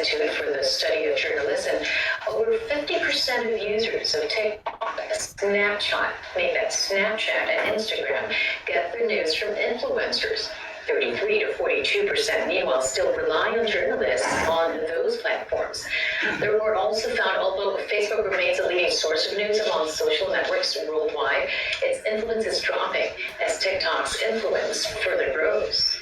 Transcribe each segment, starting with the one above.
Institute for the Study of Journalism, over 50% of users of TikTok, Snapchat, and Instagram get their news from influencers. 33 to 42%, meanwhile, still rely on journalists on those platforms. The report also found, although Facebook remains a leading source of news among social networks worldwide, its influence is dropping as TikTok's influence further grows.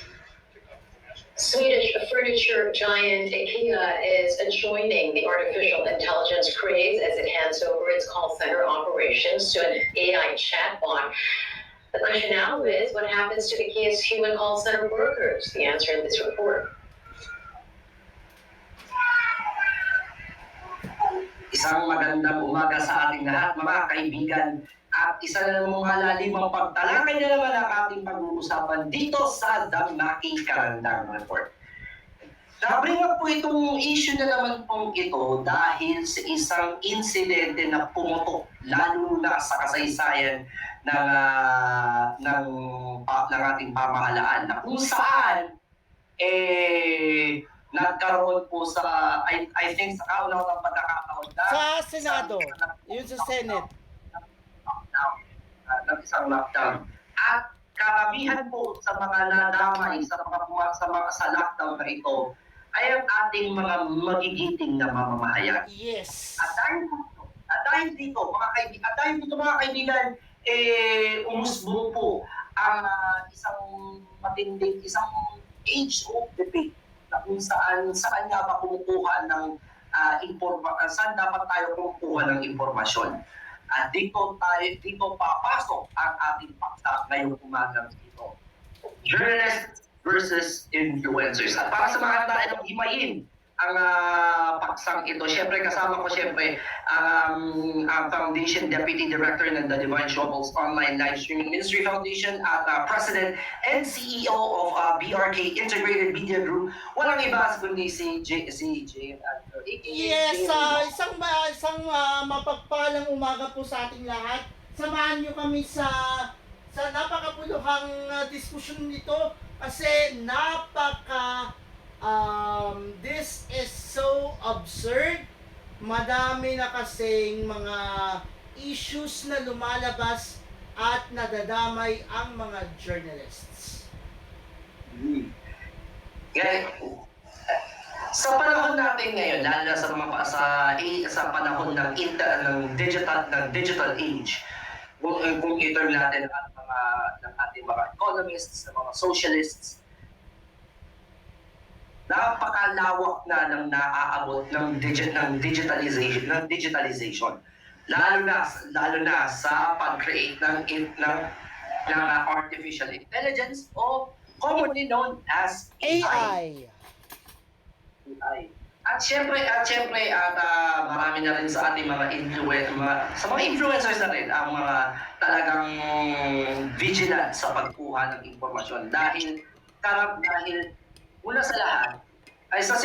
Swedish furniture giant IKEA is joining the artificial intelligence craze as it hands over its call center operations to an AI chatbot. The question now is, what happens to IKEA's human call center workers? The answer in this report. Isang magandang umaga sa ating lahat, mga kaibigan. At isa na namang malalimang pagtalakay na naman ang ating pag-uusapan dito sa The Maki Karandang Report. Nabring up po itong issue na naman pong ito dahil sa isang insidente na pumutok lalo na sa kasaysayan ng ating pamahalaan na kung saan nagkaroon po sa I think sa kauna-unang pagkakataon na sa Senado, yun sa Senate, ng isang lockdown. At karamihan po sa mga nadamay sa lockdown na ito ay ang ating mga magigiting na mamamayan. yes. At dahil dito mga kaibigan, umusbong po ang isang age-old debate na kung saan nga ba kumukuha ng saan dapat tayo kumukuha ng impormasyon. At dito papasok ang ating paksa ngayong umagang ito. Journalists versus influencers. At para sa mga tayo himayin ang paksang ito, syempre kasama ko ang Foundation Deputy Director ng The Divine Troubles Online Live Streaming Ministry Foundation at President and CEO of BRK Integrated Media Group. Walang iba kundi si J. Yes, isang mapagpalang umaga po sa ating lahat. Samahan niyo kami sa napakapuluhang diskusyon nito kasi this is so absurd. Madami na kasing mga issues na lumalabas at nadadamay ang mga journalists. Sa panahon natin ngayon, lalo na sa panahon ng digital age, kung i-term natin ng ating mga economists, ng mga socialists, napakalawak na ng naaabot ng digitalization. Lalo na sa pag-create ng artificial intelligence o commonly known as AI. At syempre, marami na rin sa ating mga influencers na rin ang mga talagang vigilant sa pagkuha ng impormasyon dahil una sa lahat, isa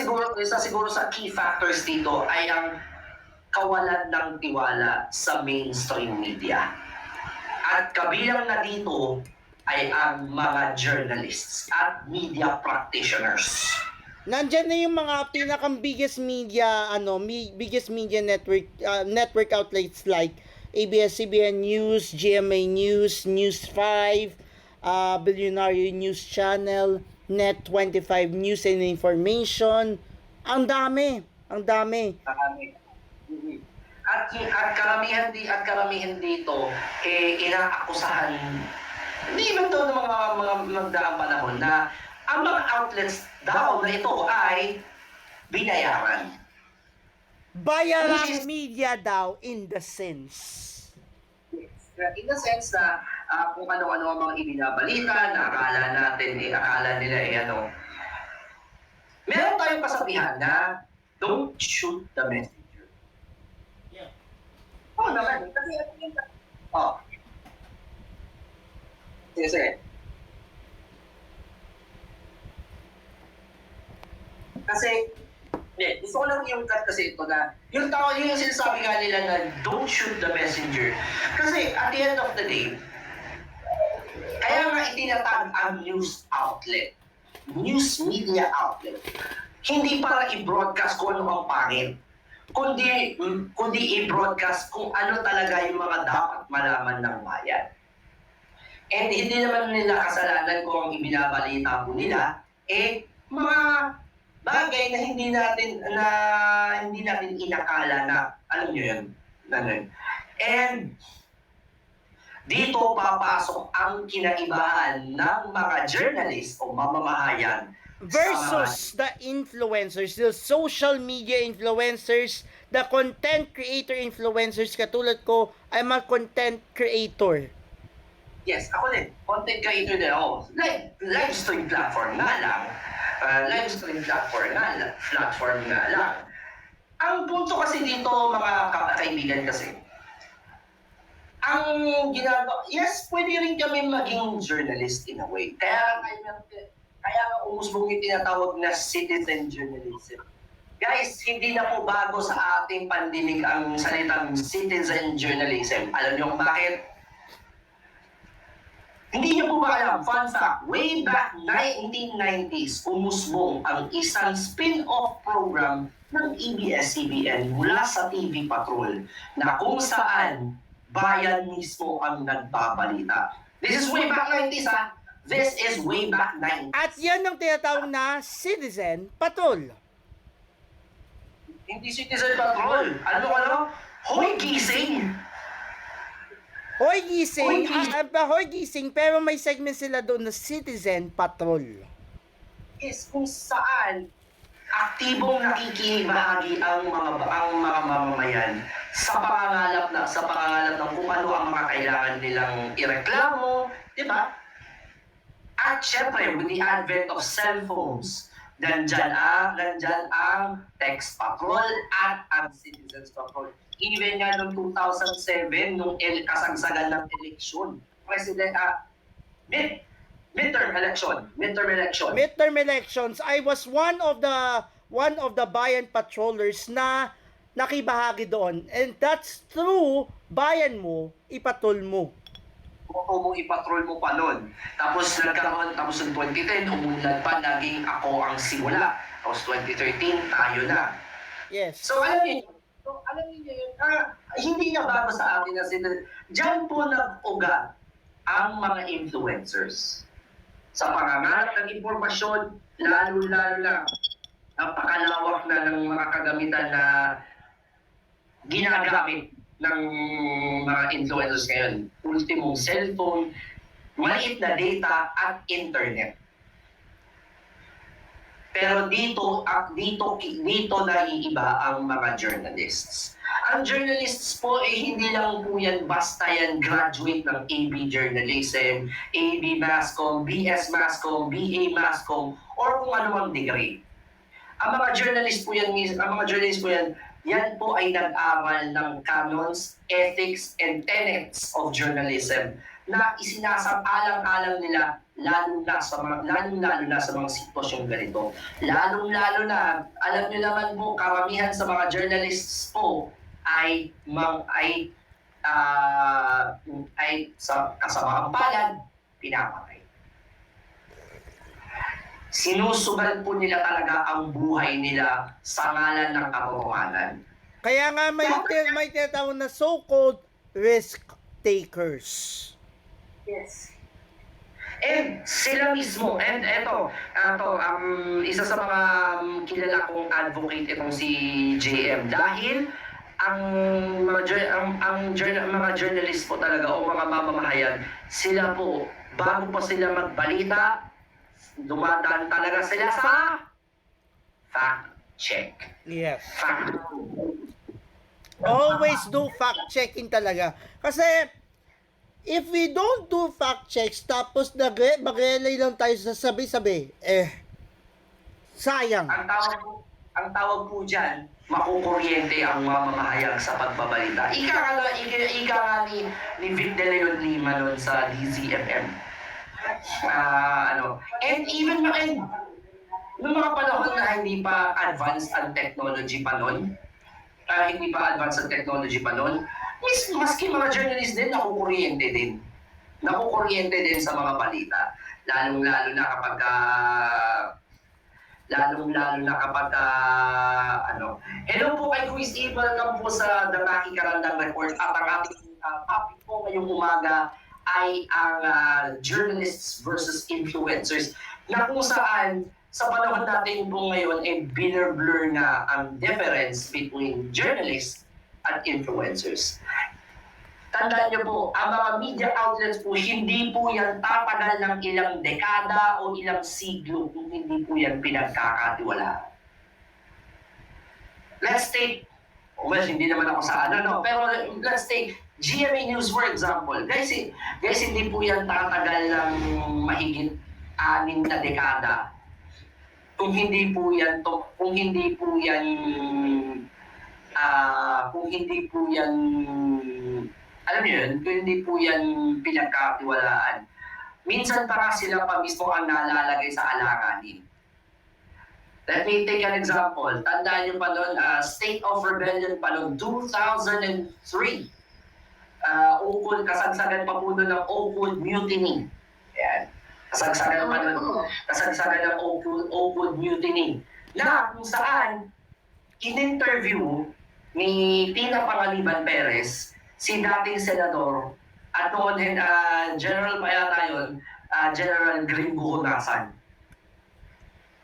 siguro sa key factors dito ay ang kawalan ng tiwala sa mainstream media. At kabilang na dito ay ang mga journalists at media practitioners. Nandyan na yung mga pinakang biggest media network outlets like ABS-CBN News, GMA News, News 5, Billionaire News Channel, Net25 News and Information. Ang dami. At karamihan dito inaakusahan hindi man to ng mga magdaang panahon na ang mga outlets daw na ito ay binayaran. Bayarang media daw in the sense. In the sense na kung ano-ano ang mga ibinabalita na akala nila meron tayong kasabihan na don't shoot the messenger. Yeah. Naman. Kasi Sige. Kasi gusto ko lang yung cut kasi ito na yung sinasabi nga nila na don't shoot the messenger. Kasi at the end of the day, kaya nga itinatag ang news media outlet. hindi para i-broadcast kung ano ang pangit, kundi i-broadcast kung ano talaga yung mga dapat malaman ng bayan. And hindi naman nila kasalanan kung ang ibinabalita po nila, mga bagay na hindi natin inakala na, alam nyo yun, And dito papasok ang kinaibahan ng mga journalist o mamamahayan Versus the influencers, the social media influencers, the content creator influencers, katulad ko, I'm a content creator. Yes, ako din. Content creator din ako. Live stream platform nga lang. Platform nga lang. Ang punto kasi dito, mga kaibigan kasi, ang ginagawa, yes, pwede rin kami maging journalist in a way. Kaya nga umusbong yung tinatawag na citizen journalism. Guys, hindi na po bago sa ating pandinig ang salitang citizen journalism. Alam niyo kung bakit? Hindi niyo po ba alam, fun fact, way back 1990s, umusbong ang isang spin-off program ng ABS-CBN mula sa TV Patrol na kung saan bayan mismo ang nagbabalita. This is way back 90s, ha? This is way back 90s. At yan ang tinatawag na Citizen Patrol. Hindi Citizen Patrol. Ano? Hoy gising! Hoy gising, Hoy, hoy gising, pero may segment sila doon na Citizen Patrol. Is kung saan aktibong nakikibahagi ang mga mamamayan sa pangangalap ng kung ano ang mga kailangan nilang ireklamo, di ba? At syempre, with the advent of cellphones, nandyan ang text patrol at ang citizens patrol. Even nga noong 2007, nung kasagsagan ng eleksyon, midterm Elections, I was one of the bayan patrollers na nakibahagi doon. And that's true, bayan mo, ipatrol mo. Kung ipatrol mo pa nun. Tapos ng 2010, umunlad pa, naging ako ang simula. Tapos 2013, tayo na. Yes. So alam niyo yun, hindi na bago sa atin na diyan po nag-ugat ang mga influencers. Sa pangangalap ng impormasyon, lalo-lalo na napakalawak na ng mga kagamitan na ginagamit ng mga influencers ngayon. Ultimong cellphone, maliit na data at internet. Pero dito naiiba ang mga journalists. Ang journalists po hindi lang po yan basta yan graduate ng AB Journalism, AB Masscom, BS Masscom, BA Masscom, or kung ano mang degree. Ang mga journalists po yan, yan po ay nag-aral ng canons, ethics, and tenets of journalism na isinasang-alang-alang nila lalo na sa mga sitwasyong ganito. Lalo na, alam niyo naman po, karamihan sa mga journalists po ay sa kasamaang palad, pinapatay. Sinusugal po nila talaga ang buhay nila sa ngalan ng katotohanan. Kaya nga may tinatawag na so-called risk takers. Yes. And sila mismo, and isa sa mga kilala kong advocate itong si JM dahil ang mga journalist po talaga o mga mamamahayan, sila po, bago pa sila magbalita, dumadaan talaga sila sa fact check. Yes. Fact. Always do fact checking talaga. Kasi if we don't do fact checks tapos mag-relay lang tayo sa sabi-sabi, sayang. Ang tawag po dyan, makukuryente ang mamamahayag sa pagbabalita. Ika nga ni Vic De Leon Lima nun sa DZFM. And even noong mga panahon na hindi pa advanced ang technology pa nun, maski mga journalist din, nakukuryente din sa mga balita. Lalo na kapag lalong-lalo na kapag hello po kay Quiz E, welcome po sa The Maki Karandang Report. At ang ating topic po ngayong umaga ay ang journalists versus influencers, na kung saan sa panahon natin po ngayon ay blur na ang difference between journalists at influencers. Tandaan niyo po, ang mga media outlets po, hindi po yan tatagal ng ilang dekada o ilang siglo kung hindi po yan pinagkakatiwalaan. Let's take, well, hindi naman ako sa pero let's take GMA News for example. Guys, hindi po yan tatagal ng mahigit 6 na dekada. Kung hindi po yan alam niyo yun, kung hindi po yan pinagkatiwalaan, minsan para sila pa mismo ang nalalagay sa alanganin. Let me take an example. Tandaan niyo pa noon, State of Rebellion pa noon, 2003. Kasagsagan pa po noon ng Oakwood Mutiny. Ayan. Kasagsagan ng Oakwood Mutiny. Na kung saan, in-interview ni Tina Pangaliban Perez, si dating senador, at noon din, General pa yata yun, General Gringo Honasan.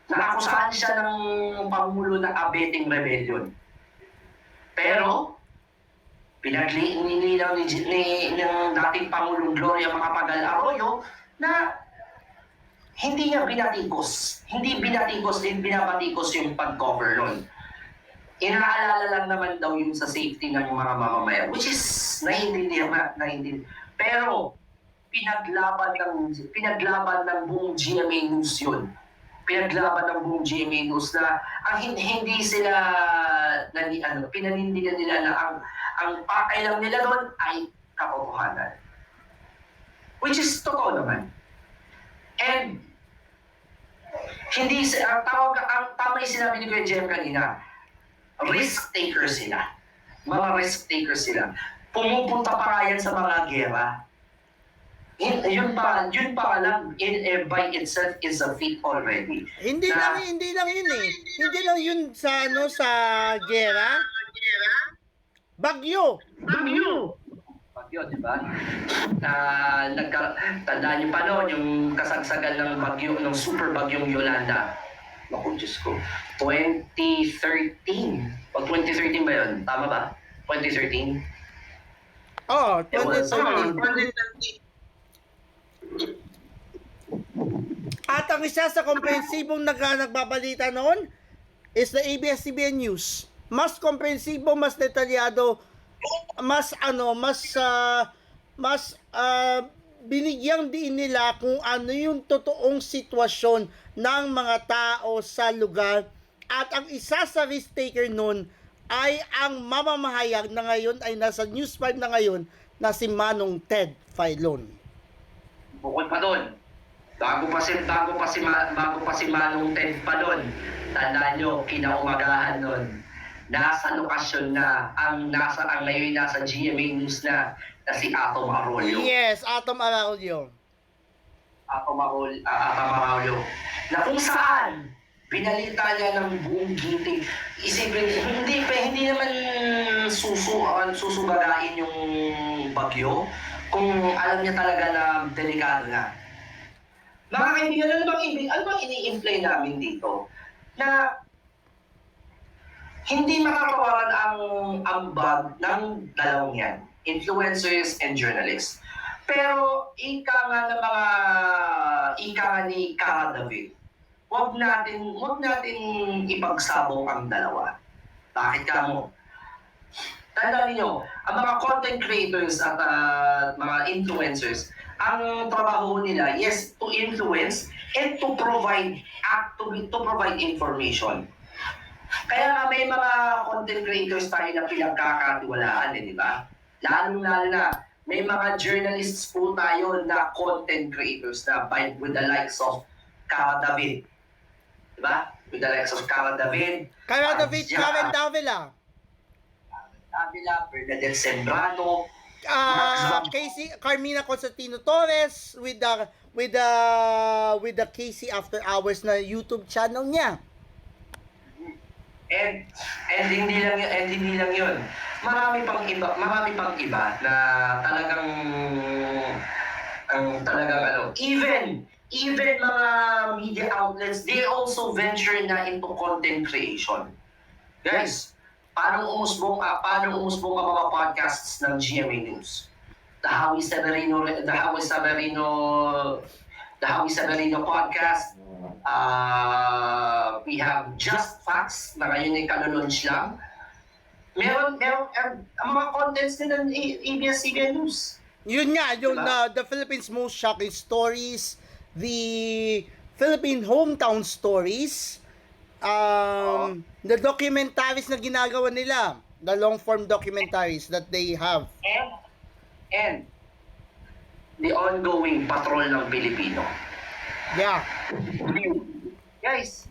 Nakakusahan siya ng pangulo ng abetting rebellion. Pero, pinaglilinaw ng dating Pangulong Gloria Macapagal Arroyo na hindi niya binatikos binabatikos yung pag-cover nun. Inaalala lang naman daw yung sa safety ng mga mamamayan, which is naiintindihan. Pero pinaglaban ng buong GMA News yun. Pinaglaban ng buong GMA News na ang hindi sila pinanindigan nila na ang pakailan nila doon ay katotohanan. Which is totoo naman. And ang tama yung sinabi ni Kuya Jem kanina, risk takers sila. Mga risk takers sila. Pumupunta pa yan sa mga gera. Yun pa lang by itself is a feat already. Hindi lang yun eh. Hindi lang yun sa gera. Bagyo, di ba? Tandaan niyo pa noon yung kasagsagan ng bagyo, ng super bagyong Yolanda. Naku, Diyos ko. 2013. Pag 2013 ba yun? Tama ba? 2013? Oh, 2013. At ang isa sa komprehensibong nagbabalita noon is the ABS-CBN News. Mas komprehensibo, mas detalyado, mas binigyang din nila kung ano yung totoong sitwasyon ng mga tao sa lugar. At ang isa sa risk taker nun ay ang mamamahayag na ngayon ay nasa News 5 na ngayon na si Manong Ted Filon. Bukod pa doon, bago pa si Manong Ted pa doon, tandaan nyo, kinaumagahan doon, nasa lokasyon na ang ngayon nasa GMA News na si Atom Arroyo. Yes, Atom Arroyo. Atom Arroyo. Na kung saan binalita niya ng buong gitig. Isipin, hindi naman susugagain yung bagyo kung alam niya talaga na delikado na. Mga kaibigan, ano bang ini-imply namin dito? Na hindi makakawalan ang ambag ng dalawang yan, influencers and journalists. Pero ika nga ni Cara David, wag natin ipagsabong ang dalawa. Bakit ka mo? Tandaan niyo, ang mga content creators at mga influencers, ang trabaho nila, yes, to influence and to provide information. Kaya nga may mga content creators tayo na pinagkakatiwalaan, di ba? Lalo-lalo na, may mga journalists po tayo na content creators na with the likes of Cara David. Di ba? With the likes of Cara David. Cara David, Karen Davila. Bernadette Sembrano. Carmina Constantino Torres with the Casey After Hours na YouTube channel niya. And hindi lang yun. Marami pang iba na talagang even mga media outlets, they also venture na into content creation. Guys, paano umusbong ang mga podcasts ng GMA News? The Howie Severino podcast. We have Just Facts na ngayon ay kalulunch lang. Meron ang mga contents din ng ABS-CBN News. Yun nga, yung Diba? the Philippines most shocking stories, the Philippine hometown stories, the documentaries na ginagawa nila, the long form documentaries that they have. And the ongoing patrol ng Pilipino. Yeah. Guys,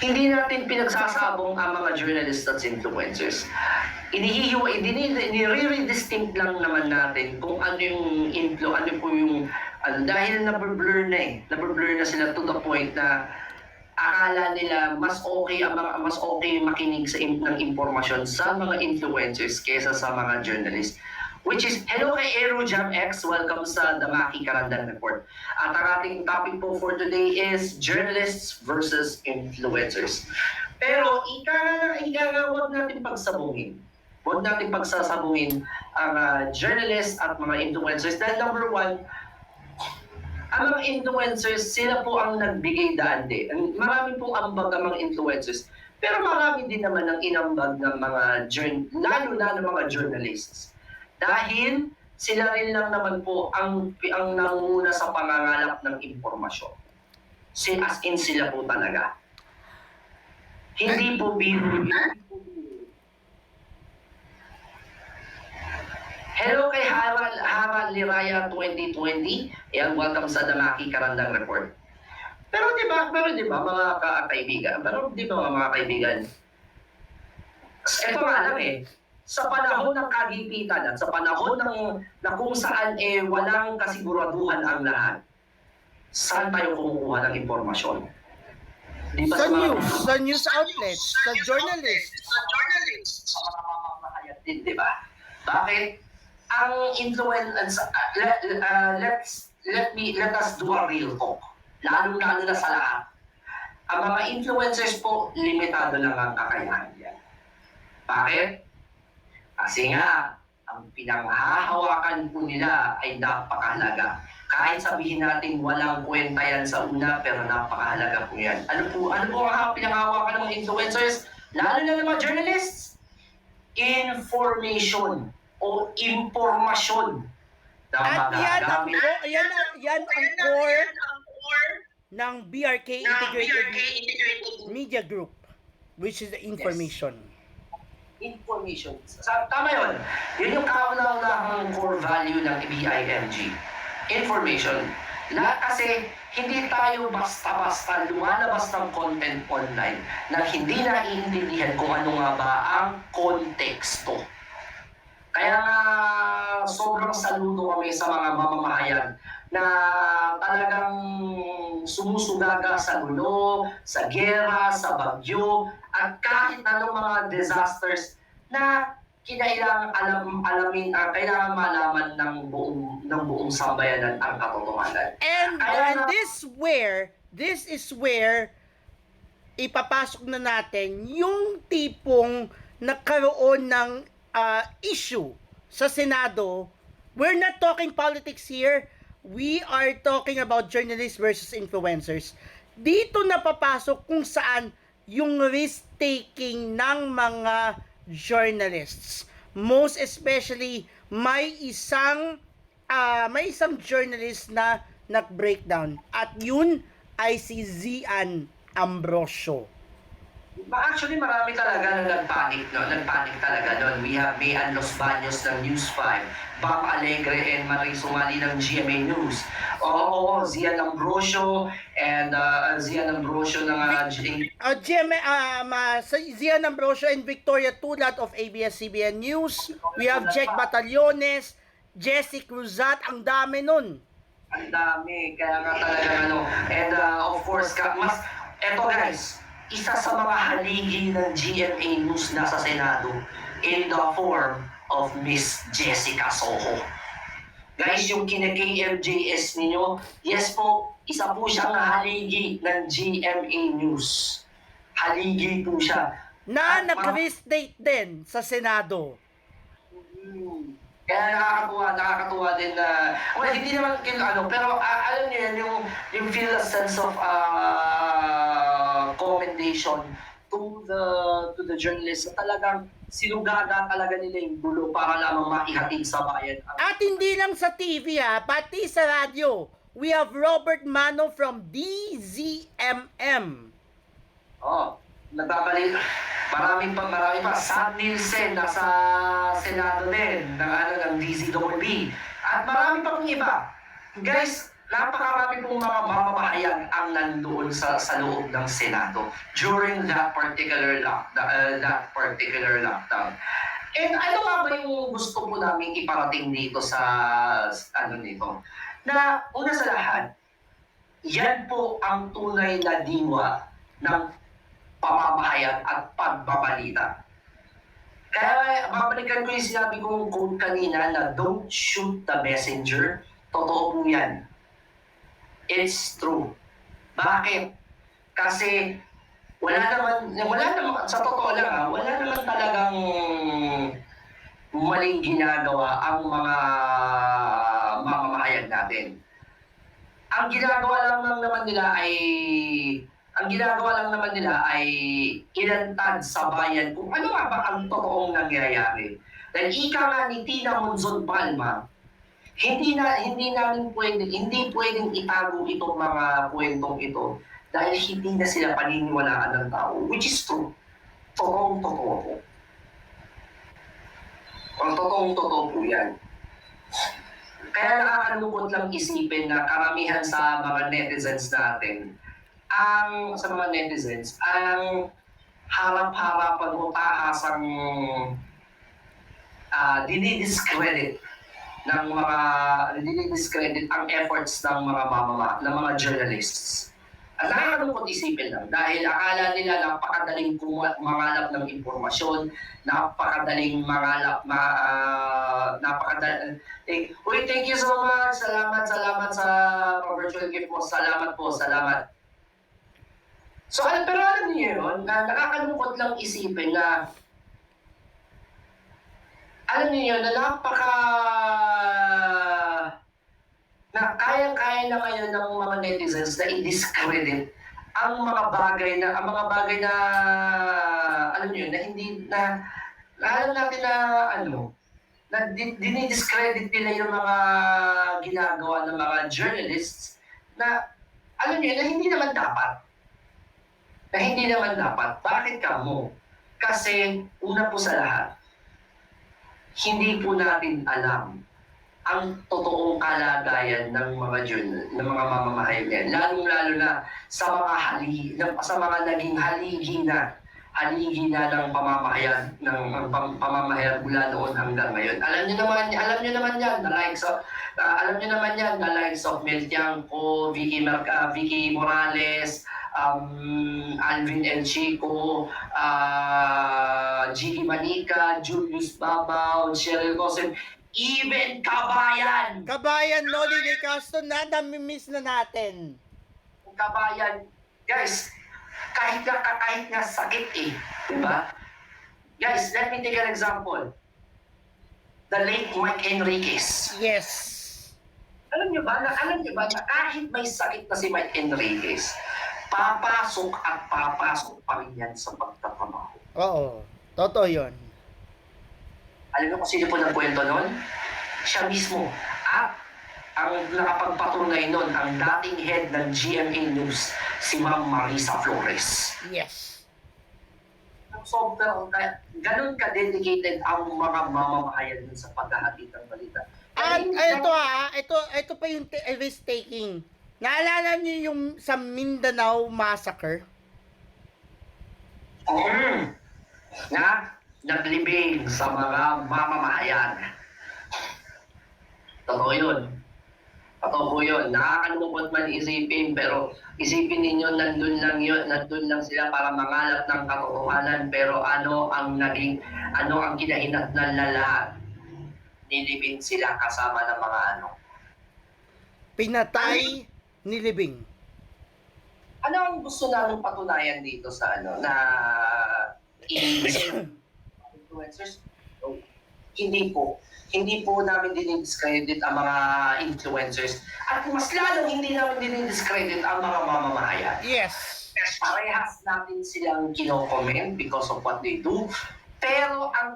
hindi natin pinagsasabong ang mga journalists at influencers. Nire-distinct lang naman natin kung ano yung dahil nablur na sila to the point na akala nila mas okay makinig ng impormasyon sa mga influencers kaysa sa mga journalists. Which is, hello kay Aerojam X, welcome sa Damaki Karandan Report. At ang ating topic po for today is journalists versus influencers. Pero ika nga huwag natin pagsabungin. Huwag natin pagsasabungin ang journalists at mga influencers. Dahil number one, ang mga influencers, sila po ang nagbigay daan din. Marami pong ambag ang mga influencers. Pero marami din naman ang inambag ng mga lalo na ng mga journalists. Dahil sila rin lang naman po ang nanguna sa pangangalap ng impormasyon. As in sila po talaga. Hindi po biro. Hello kay Hara Liraya 2020. Ayan, welcome sa Damaki Karandang Report. Pero di ba mga kaibigan? Mga kaibigan? Ito nga lang sa panahon ng kagipitan at sa panahon na kung saan walang kasiguraduhan ang lahat, saan tayo kumukuha ng impormasyon? Di ba Sa news outlets, sa journalists. Sa mga mamamahayag din, di ba? Bakit? Ang influence, let us do a real talk. Lalo-lalo na sa lahat. Ang mga influencers po, limitado lang ang kakayahan yan. Bakit? Kasi nga, ang pinanghahawakan po nila ay napakahalaga. Kahit sabihin natin walang kwenta yan sa una, pero napakahalaga po yan. Ano po ang pinanghahawakan ng mga influencers? Lalo na ng mga journalists? Information o impormasyon. At yan ang core ng BRK Integrated Media Group, which is the information. Information. Tama yun. Yun yung kauna-unahang core value ng BIMG. Information. Kasi hindi tayo basta-basta lumalabas ng content online na hindi naiintindihan kung ano nga ba ang konteksto. Kaya sobrang saludo kami sa mga mamamahayag na talagang sumusugaga sa gulo, sa gera, sa bagyo, at kahit anong mga disasters na kailangan malaman ng buong sambayanan ang katotohanan. And this is where ipapasok na natin yung tipong nagkaroon ng issue sa Senado. We're not talking politics here. We are talking about journalists versus influencers. Dito na papasok kung saan yung risk-taking ng mga journalists. Most especially, may isang journalist na nag-breakdown. At yun ay si Zian Ambrosio. Actually, marami talaga na nagpanic talaga doon. We have Mayan Los Baños ng News 5, Bam Alegre and Marie Sumali ng GMA News. Zian Ambrosio and Zian Ambrosio ng Zian Ambrosio and Victoria Tulat of ABS-CBN News. We have Jack Batallones, Jessie Cruzat, ang dami nun. Ang dami, kaya nga talaga And of course, eto guys, isa sa mga haligi ng GMA News na sa Senado in the form of Miss Jessica Soho. Guys, yung kina-KMJS ninyo, yes po, isa po siyang haligi ng GMA News. Haligi po siya. Na At nag-restate din sa Senado. Kaya nakakatuwa din na, well, hindi naman pero alam niyo yan, yung feel a sense of commendation to the journalists na talagang sinugaga talaga nila yung dulo para lamang maihatid sa bayan. At hindi lang sa TV pati sa radyo. We have Robert Mano from DZMM. Nagbabalik. Marami pa. Sam Nielsen, nasa Senado din, ng DZWB. At marami pa pong iba. Guys, napakarami pong mga mamamahayan ang nandoon sa loob ng Senado during that particular lockdown. And ano nga ba yung gusto po namin iparating dito sa nito? Na una sa lahat, yan po ang tunay na diwa ng pamamahayan at pagbabalita. Kaya babalikan ko yung sinabi kong quote kanina na don't shoot the messenger. Totoo po yan. It's true. Bakit? Kasi wala naman, sa totoo lang wala naman talagang maling ginagawa ang mga mamamahayan natin. Ang ginagawa lang naman nila ay ilantad sa bayan kung ano nga ba ang totoong nangyayari. Dahil ika nga ni Tina Monzon Palma, hindi pwedeng itago itong mga kwentong ito dahil hindi na sila paniniwalaan ng tao, which is true. Totoong-totoo po. Ang totoong-totoo po yan. Kaya nakakalungkot lang isipin na karamihan sa mga netizens natin, ang harap-harapan o tahasang dinidiscredit ang efforts ng mga journalists. At nakakalungkot isipin lang dahil akala nila napakadaling mangalap ng impormasyon, napakadaling thank you so much. Salamat sa virtual gift mo. Salamat. So, pero alam niyo yun, na nakakalungkot lang isipin na kayang-kaya na ngayon ng mga netizens na i-discredit ang mga bagay na alam niyo na hindi na alam natin na dinidiscredit nila yung mga ginagawa ng mga journalists na alam niyo na hindi naman dapat. Bakit kamo? Kasi una po sa lahat, hindi po natin alam ang totoong kalagayan ng mga mamamahayan yan. Lalong-lalo na sa mga naging haligi na ng pamamahayan mula noon hanggang ngayon. Alam niyo naman yan, the likes of Mel Tiangco, Vicky Morales, Alvin El Chico, Gigi Manica, Julius Babaw, Cheryl Cosem, even Kabayan, Noli de Castro na nami-miss na natin. Kabayan, guys, kahit nga sakit diba? Guys, let me take an example. The late Mike Enriquez. Yes. Alam niyo ba na kahit may sakit na si Mike Enriquez, papasok pa rin yan sa pagtatrabaho. Oo, totoo yun. Alam niyo kung sino po nagkwento nun? Siya mismo. At ang nakapagpatunay nun, ang dating head ng GMA News, si Ma'am Marisa Flores. Yes. So, ganun ka-dedicated ang mga mamamahayan dun sa paghahatid ng balita. At ito pa yung risk-taking. Naalala niyo yung sa Mindanao Massacre? Na naglibing sa mga mamamahayan. Totoo yun. Totoo po yun. Nakakalungkot man isipin, pero isipin ninyo, nandun lang yun, nandun lang sila para mangalap ng katotohanan, pero ano ang kinahinatnan na lahat? Nilibing sila kasama ng mga ano. Pinatay, nilibing. Ano ang gusto namin patunayan dito sa ano, na influencers? No. Hindi po namin dinidiscredit ang mga influencers. At mas lalong hindi namin dinidiscredit ang mga mamamayan. Yes. Parehas natin silang kino-comment because of what they do. Pero ang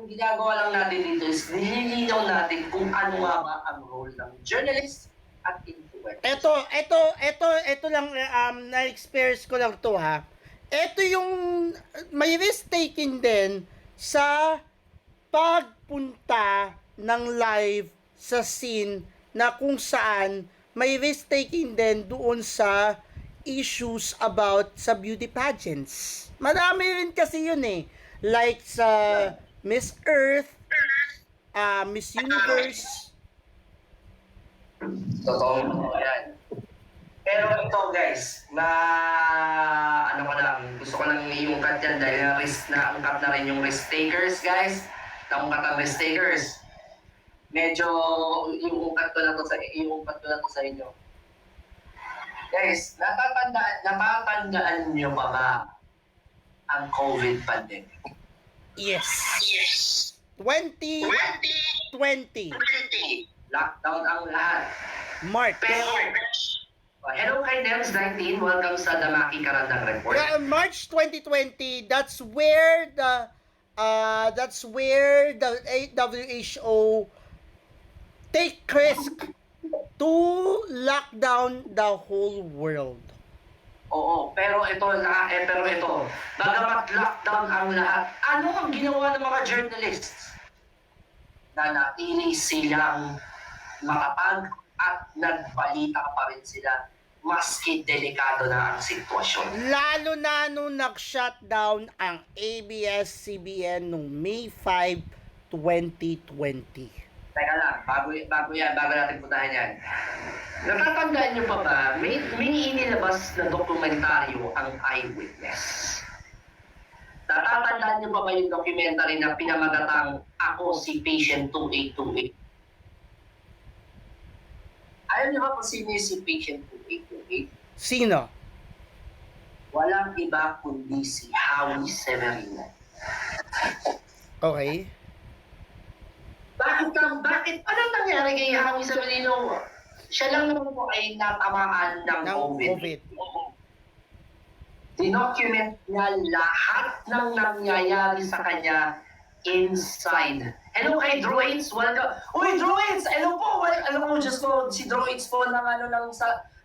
ginagawa lang natin dito is nililinaw natin kung ano nga ba ang role ng journalist at influencer. Ito lang, na-experience ko lang to ha. Ito yung may risk taking din sa pagpunta ng live sa scene na kung saan may risk taking din doon sa issues about sa beauty pageants. Marami rin kasi yun eh. Like sa Miss Earth, Miss Universe. Totoo yan. Pero ito guys, gusto ko lang iungkat yan dahil naangkat na rin yung risk takers guys. Naungkat ang risk takers. Medyo iungkat ko na to sa inyo. Guys, natatandaan nyo pa ba ang COVID pandemic? Yes. 2020. Lockdown ang lahat. March. Pero, hello kay Nems19, welcome sa Damaki Karandang Report. Yeah, March 2020, that's where the WHO take risk to lock down the whole world. Oo, pero ito, bagamat lockdown ang lahat, ano ang ginawa ng mga journalists? Nanatili silang makapag at nagbalita pa rin sila maski delikado na ang sitwasyon. Lalo na nung nag-shutdown ang ABS-CBN noong May 5, 2020. Teka lang, bago natin puntahan yan. Natatandaan niyo pa ba, may inilabas na dokumentaryo ang Eyewitness. Natatandaan niyo pa ba yung documentary na pinamagatang Ako si Patient 2828? Ayaw niyo ba kung sino yung si Patient 2828? Sino? Walang iba kundi si Howie Severino. Okay. Bakit? Anong nangyari kay Howie Severino? Siya lang naman po ay natamaan ng COVID. Dinocument niya lahat ng nangyayari sa kanya inside. Hello kay Droids, welcome. Uy, Droids! Hello po! Alam mo, just po, si Droids po ng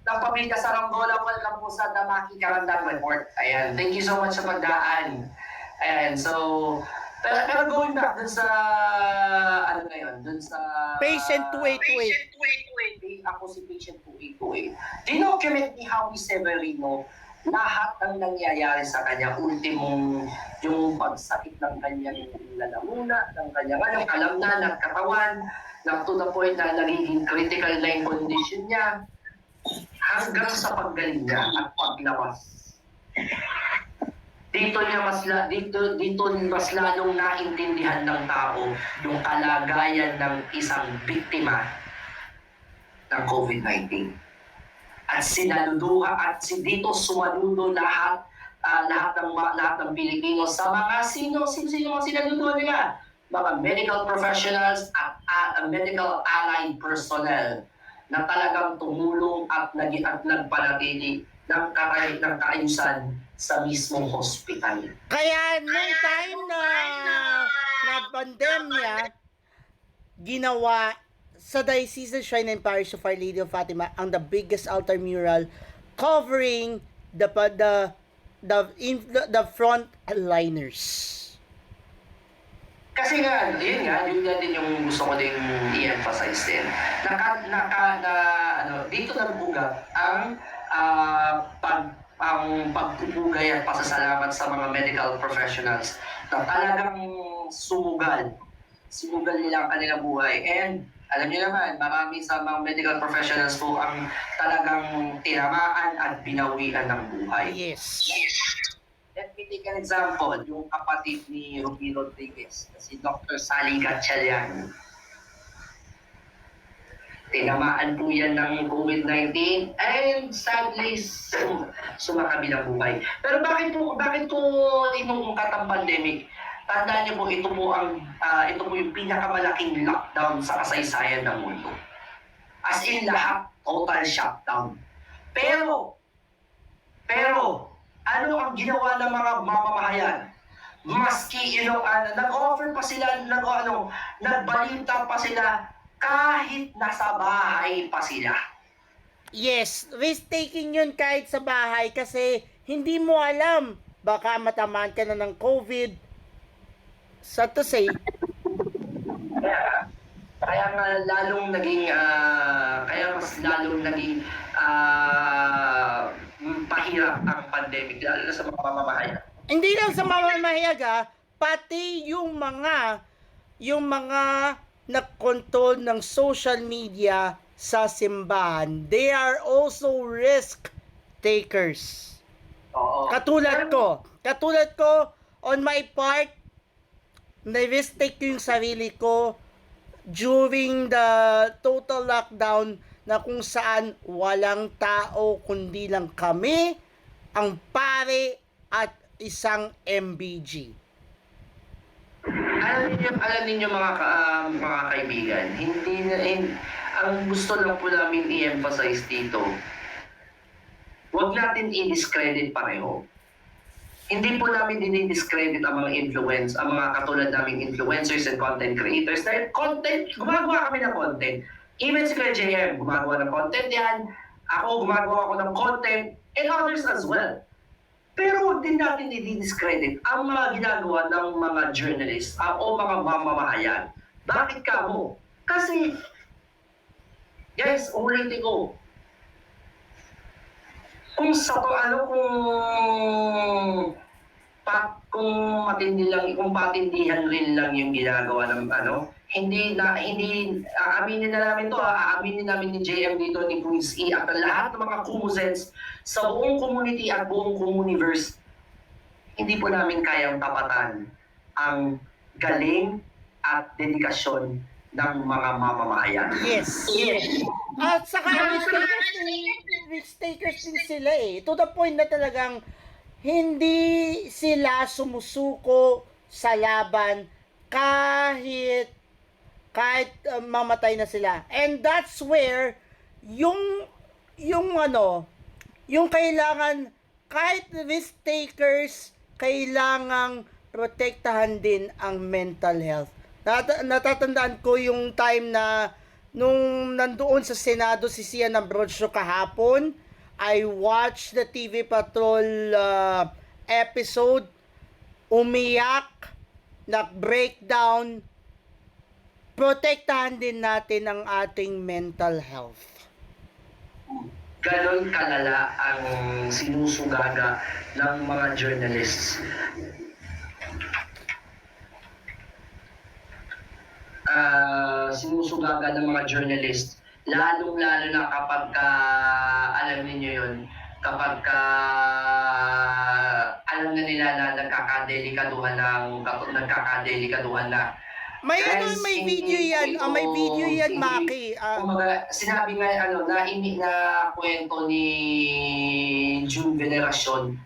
Pamilya Saranggola. Welcome po sa Damaki Karandang Report. Ayan, thank you so much sa pagdaan. Ayan, so, pero going back dun sa, dun sa... Patient 2828. Ako si Patient 2828. Dinocument ni Howie Severino lahat ng nangyayari sa kanya. Ultimong yung pagsakit ng kanyang lalamuna, ng kanyang kalamnan, ng katawan, na to the point na nagiging critical na yung condition niya, hanggang sa paggaling niya at paglabas. Dito mas lalong naintindihan ng tao yung kalagayan ng isang biktima ng COVID-19. At dito sumaludo lahat ng Pilipino sa mga sino mga sinaludo nila? Mga medical professionals at medical allied personnel na talagang tumulong at nagpanatili ng kaayusan sa mismong hospital. Kaya nung time na pandemya, ginawa sa Diocesan Shrine and Parish of Our Lady of Fatima ang the biggest altar mural covering the frontliners. Kasi yun din yung gusto ko din i-emphasize din. Dito nagbuga ang pagpupugay at pasasalamat sa mga medical professionals na talagang sumugal nila ang kanilang buhay. And Alam niyo naman, marami sa mga medical professionals po ang talagang tinamaan at binawian ng buhay. Yes. Let me take an example, yung kapatid ni Ruby Rodriguez, si Dr. Sally Gatchalian. Tinamaan po yan ng COVID-19 and sadly sumakabi ng buhay. Pero bakit po inungkat ang pandemic? Tandaan niyo po, ito po yung pinakamalaking lockdown sa kasaysayan ng mundo. As in lahat, total shutdown. Pero, ano ang ginawa ng mga mamamahayan? Maski nag-offer pa sila, nagbalita pa sila kahit nasa bahay pa sila. Yes, risk-taking yun kahit sa bahay kasi hindi mo alam. Baka matamaan ka na ng COVID. So to say, Kaya nga lalong naging pahirap ang pandemic lalo na sa mga mamamahayan. hindi lang sa mamamahiyaga, pati yung mga nagkontrol ng social media sa simbahan. They are also risk takers. Oo. Katulad ko, on my part, na-risk take ko yung sarili ko during the total lockdown na kung saan walang tao kundi lang kami, ang pare at isang MBG. Alam niyo mga kaibigan, ang gusto lang po namin i-emphasize dito, huwag natin i-discredit pareho. Hindi po namin dinidiscredit ang mga ang mga katulad naming influencers and content creators. Dahil gumagawa kami ng content. Even si Kuya JM, gumagawa ng content yan. Ako, gumagawa ako ng content. And others as well. Pero huwag din natin i-discredit ang mga ginagawa ng mga journalists o mga mamamahayan. Bakit ka mo? Kasi, guys, ulitin ko, kung patindihan rin lang yung ginagawa ng aaminin namin ni JM dito, ni Quiz E, at lahat ng mga kumusens sa buong community at buong communiverse, hindi po namin kayang tapatan ang galing at dedikasyon ng mga mamamahayan. Yes. At saka risk takers din sila eh. To the point na talagang hindi sila sumusuko sa laban kahit mamatay na sila. And that's where yung kailangan, kahit risk takers, kailangang protektahan din ang mental health. Natatandaan ko yung time na nung nandoon sa Senado si Sian Ambrosio kahapon, I watched the TV Patrol episode, umiyak, nag-breakdown. Protektahan din natin ang ating mental health. Ganon kalala ang sinusugaga ng mga journalists. Sinusugaga ng mga journalists, lalong-lalo na kapag alam niyo yun, kapag alam na nila na nagkakadelikaduhan na. May Guys, may video yan, may video yan, Maki. Kumbaga, sinabi nga na kwento ni June Veneracion,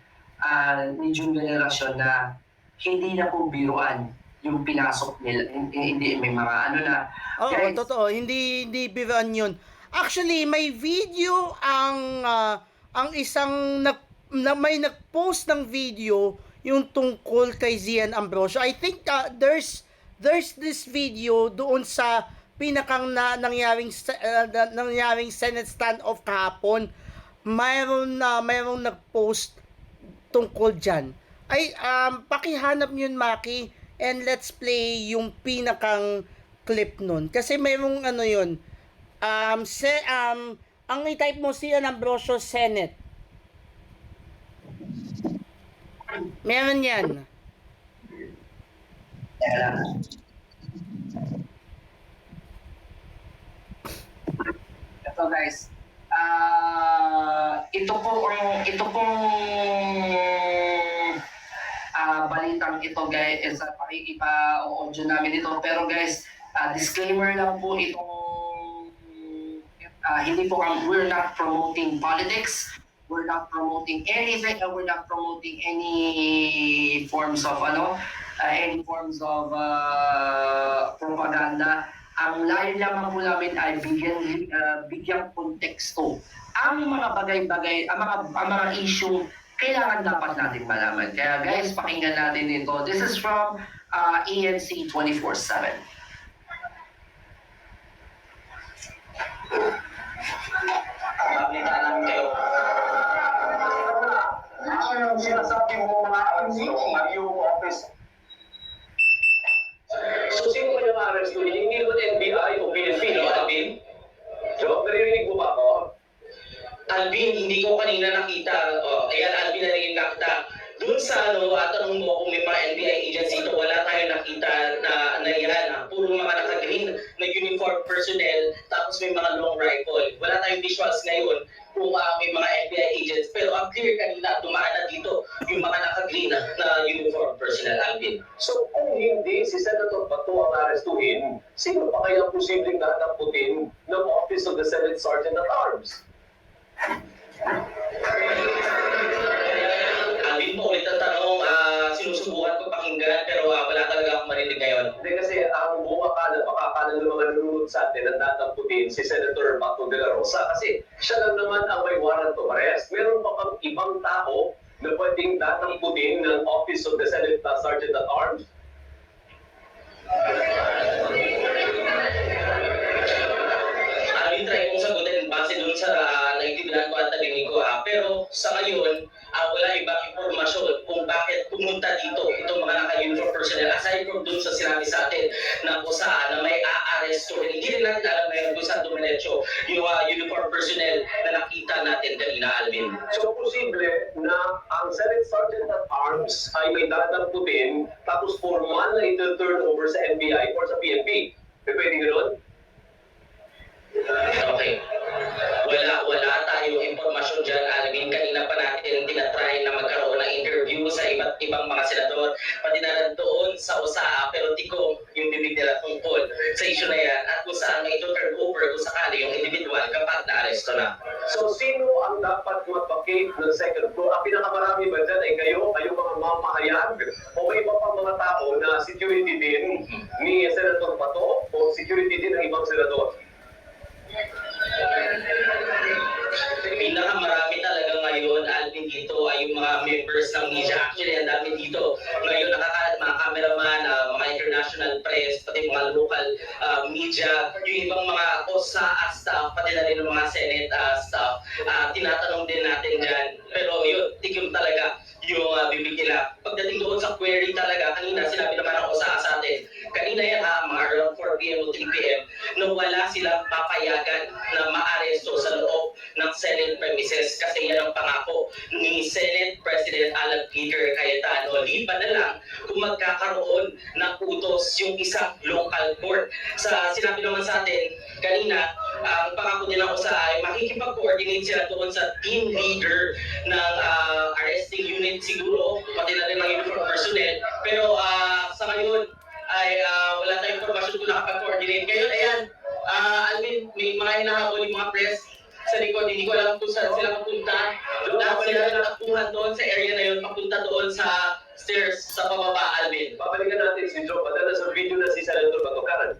na hindi na po biruan yung pinasok nila, hindi may mga Oo, guys, totoo, hindi biruan yun. Actually, may video ang isang may nag-post ng video yung tungkol kay Sian Ambrosio. I think there's this video doon sa pinakang nangyaring Senate standoff kahapon. Mayroong nag-post tungkol diyan. Ay pakihanap yun, Maki, and let's play yung pinakang clip nun. Kasi mayroong yun. Ang i-type mo Sian Ambrosio Senate. Meron yan. ito guys. Ito pong balitang ito guys, pakikipa-audio namin ito. Pero guys, disclaimer lang po itong hindi po we're not promoting politics, we're not promoting anything, and we're not promoting any forms of propaganda. Ang layo lamang po namin ay bigyang konteksto ang mga bagay-bagay, ang mga issue kailangan dapat natin malaman. Kaya guys, pakinggan natin ito. This is from ENC 24/7. Nakita namin kayo. Ano yung sinasabi mo mga Mario office? So sino kanyang arrest to? Hindi mo NBI o PNP, no, Alvin? So, naririnig mo ba ako? Alvin, hindi ko kanina nakita. Ayan, Alvin, narinig nakita. Doon sa tanong mo kung may mga NBI agency ito, wala tayong nakita na yan. Puro mga naka-green na uniform personnel, tapos may mga long rifle. Wala tayong visuals ngayon kung may mga NBI agents. Pero ang clear kanina, dumaan na dito yung mga naka-green na uniform personnel, Alvin. So kung hindi si Senator Bato ang arestuhin, sino pa kaya posibleng dadamputin ng Office of the Senate Sergeant at Arms? Alvin po ulit ang tanong, sinusubukan ko pakinggan pero wala talaga akong marinig ngayon. Hindi kasi ang buong akala ng mga nanonood sa atin at tatamputin si Senator Bato de la Rosa kasi siya lang naman ang may warrant of arrest. Meron pa pang ibang tao na pwedeng tatamputin ng Office of the Senate Sergeant at Arms. Try kong sagutin base dun sa naintindihan ko at narinig ko pero sa ngayon, wala ibang impormasyon kung bakit pumunta dito itong mga naka-uniform personnel aside from dun sa sinabi sa atin na kung saan na may a-arresto. Hindi rin natin alam ngayon kung saan dumiretso yung uniform personnel na nakita natin kanina, Alvin. So, posible na ang Senate Sergeant at Arms ay may dadamputin tapos formal na ito-turn over sa NBI or sa PNP. Pwede gano'n? Okay. Wala tayong impormasyon dyan, Alvin. Kanina pa natin tinatry na magkaroon ng interview sa iba't ibang mga senador. Pati na rin doon sa USA, pero tiko yung bibig nila tungkol sa issue na yan at kung saan may ito-turn over kung sakali yung individual kapag na-aresto na. So, sino ang dapat mag-vacate ng second floor? Ang pinakamarami ba dyan ay kayo mga mamahayag o may iba pang mga tao na security din ni Senator Bato o security din ng ibang senador? Pinakamarami talaga ngayon, Alvin, dito ay yung mga members ng media. Actually, ang dami dito. Ngayon, nakakalat mga cameraman, mga international press, pati mga local media, yung ibang mga OSA staff, pati na rin yung mga Senate staff. Tinatanong din natin dyan. Pero yun, tikim talaga yung bibig nila. Pagdating doon sa query talaga, kanina sinabi naman ng OSA sa atin, kanina yan mga around 4 p.m. o 3 p.m. na wala silang papayagan na maaresto sa loob ng Senate premises kasi yan ang pangako ni Senate President Alan Peter Cayetano. Liban na lang kung magkakaroon ng utos yung isang local court. Sinabi naman sa atin kanina, ang pangako din ako sa ay makikipag-coordinate sila doon sa team leader ng arresting unit siguro, pati na rin ng uniform personnel. Pero sa ngayon ay wala tayong informasyon kung nakapag-coordinate. Ngayon, ayan, Alvin, may mga hinahabol yung mga press sa likod. Hindi ko alam kung saan sila papunta. Lahat sila nakakuhan doon sa area na yun, papunta doon sa stairs sa pababa, Alvin. Babalikan natin si Joe. Padala sa video na si Senator Bato. Karan.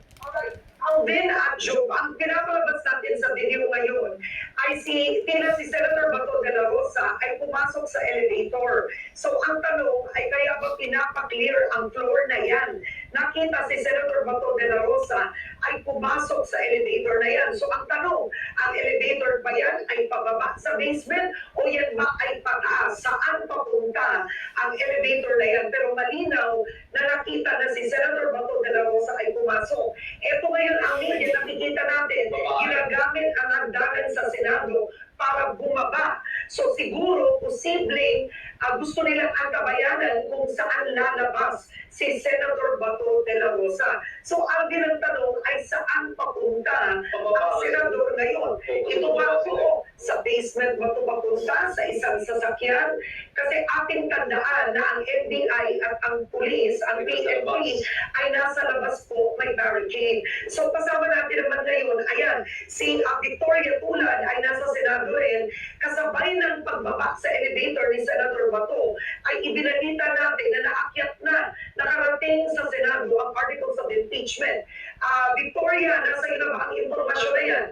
Alvin at Joe, ang pinapalabas natin sa video ngayon ay si Senator Bato de la Rosa ay pumasok sa elevator. So ang tanong ay kaya ba pinapa-clear ang floor na yan? Nakita si Senator Bato de la Rosa ay pumasok sa elevator na yan. So ang tanong, ang elevator ba yan ay pababa sa basement o yan ba ay pataas? Saan papunta ang elevator na yan? Pero malinaw na nakita na si Senator Bato de la Rosa ay pumasok. Ito ngayon ang media, nakikita natin, ginagamit ang hagdanan sa Senado para bumaba. So siguro, posibleng gusto nilang antabayanan kung saan lalabas si Senator Bato de la Rosa. So ang tanong ay saan pa papunta ang senador ngayon? Ito ba po sa basement ba ito papunta sa isang sasakyan? Kasi ating tandaan na ang NBI at ang pulis, ang PNP ay nasa labas po may barricade. So kasama natin naman ngayon, ayan, si Victoria Tulad ay nasa Senado rin. Kasabay ng pagbaba sa elevator ni Senator Bato ay ibinalita natin na naakyat na, nakarating sa Senado ang articles of impeachment. Victoria, nasa iyo na ba ang impormasyon na yan?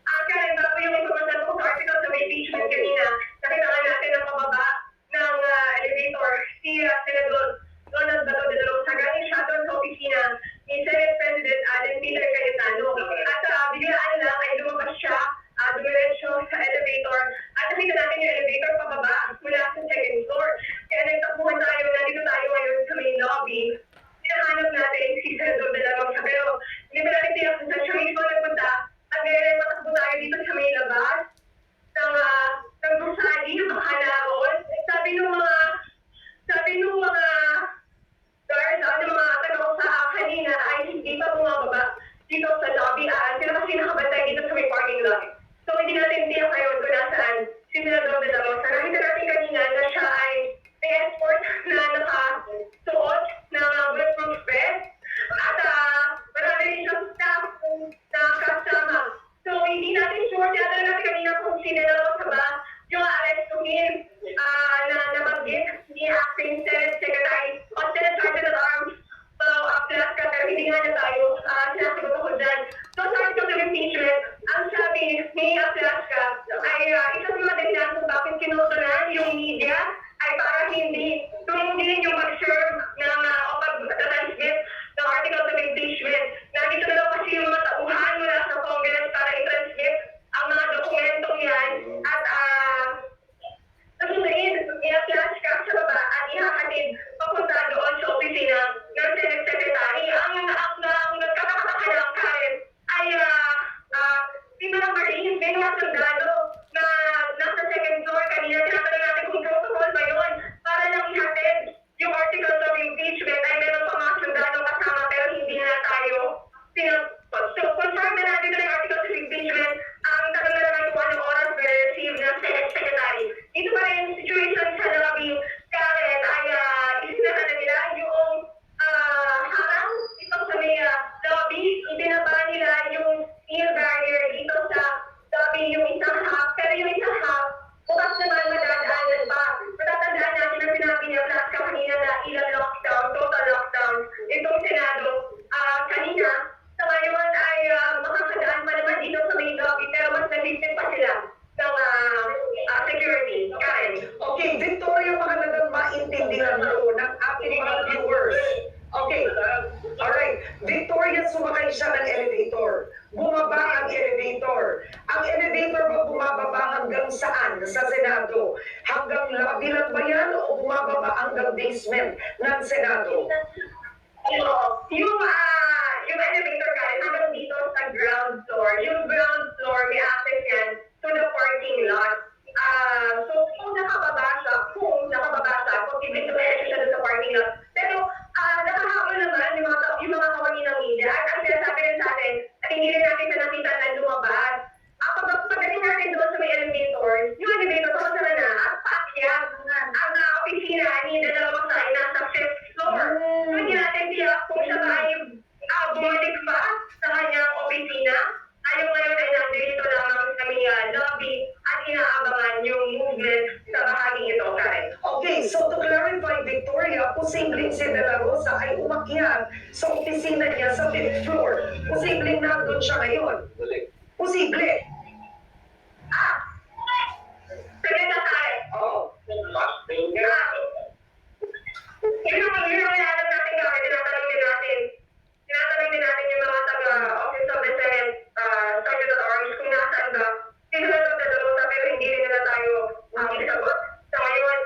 Kaya bago yung impormasyon ko sa articles of impeachment kanina, nakita nga natin ang pababa ng elevator si Senador Ronald Bato de la Rosa galing siya doon sa opisina ni Senate President Alan Peter Cayetano. At biglaan lang ay lumabas siya, dumiretso sa elevator at nakita natin yung elevator pababa mula sa second floor. Kaya nagtakbuhan tayo, nandito tayo ngayon sa main lobby. Hinahanap natin si Senador de la Rosa pero hindi ba natin tinakbuhan siya mismo nagpunta at ngayon matakbo tayo dito sa may labas ng Brusali, Bacanaaron. Sabi nung mga guards, yung mga tanong sa kanina ay hindi pa bumababa dito sa lobby. Sila kasi nakabantay dito sa may parking lot. So hindi natin tiyak ngayon kung nasaan si Senador de la Rosa. Nakita natin kanina na siya ay may escort na nakasuot ng bulletproof vest at marami rin siyang staff na kasama. So hindi natin sure, tinatanong natin kanina kung si De La Rosa ba yung arestuhin na nabanggit ni Acting Senate Secretary o Senate Sergeant at Arms Aplasca, pero hindi nga na tayo sinasagot ako dyan. So sa articles of impeachment, ang sabi ni Aplasca ay isa sa mga dahilan kung bakit kinutunan yung media ay para hindi tumungin yung mag-serve ng o pag-transmit ng articles of impeachment. Nandito na lang kasi yung matauhan mula sa Congress para i-transmit ang mga dokumentong yan at susunod i-flash ka sa baba at ihahatid papunta doon sa opisina ng Senate Secretary. Ang nagkakataka lang, Karen, ay may mga Marines, may mga sundalo na nasa second floor kanina. Tinatanong natin kung protocol ba yun para lang ihatid yung articles of impeachment ay meron pa mga sundalo kasama pero hindi na tayo pinapot. So, confirm na natin na yung articles of impeachment. Ang tanong na naman kung anong oras receive ng Senate Secretary. Ito pa rin yung situation sa lobby, Karen, ay isinahan na nila yung harang dito sa may lobby. Ibinaba nila yung steel barrier dito sa lobby, yung isang half. Pero yung isang half, bukas naman madadaanan pa. Matatandaan natin na sinabi niya last kanina na ilang lockdown, total lockdown. Itong Senado, kanina, sa ngayon ay makakadaan pa naman dito sa main lobby pero mas nalisip pa sila ng security. Karen. Okay, Victoria, magandang maintindihan mo ng ating mga viewers. Okay, alright. Victoria, sumakay siya ng elevator. Bumaba ang elevator. Ang elevator ba bumababa hanggang saan sa Senado? Hanggang lobby lang ba yan o bumababa hanggang basement ng Senado? Yung elevator Karen, hanggang dito sa ground floor. Yung ground floor, may access yan to the parking lot. So kung nakababa siya, kung posibleng tumiretso siya sa parking lot. Pero nakahabol naman yung mga kawani ng media. At ang sinasabi rin sa atin, at hindi rin natin sa nakita na lumabas. Pagdating natin doon sa may elevator, yung elevator, kapasara na, at paakyat ang opisina ni De La Rosa ay nasa 5th floor. So hindi natin tiyak kung siya ba ay bumalik pa sa kanyang opisina. Ayaw ngayon ay nandito lamang sa may lobby at inaabangan yung movement sa bahaging ito, Karen. Okay, so to clarify, Victoria, posibleng si De La Rosa ay umakyat sa opisina niya sa 5th floor. Posibleng nandun siya ngayon. Posible. Saglit na, Karen. Oo. Yun ang inaanap natin, Karen. Tinatanong din natin yung mga taga-Office of the Senate, Sergeant at Arms, kung nasaan ba. Sino na ito dadalosa, pero hindi rin nila tayo isagot. Sa ngayon,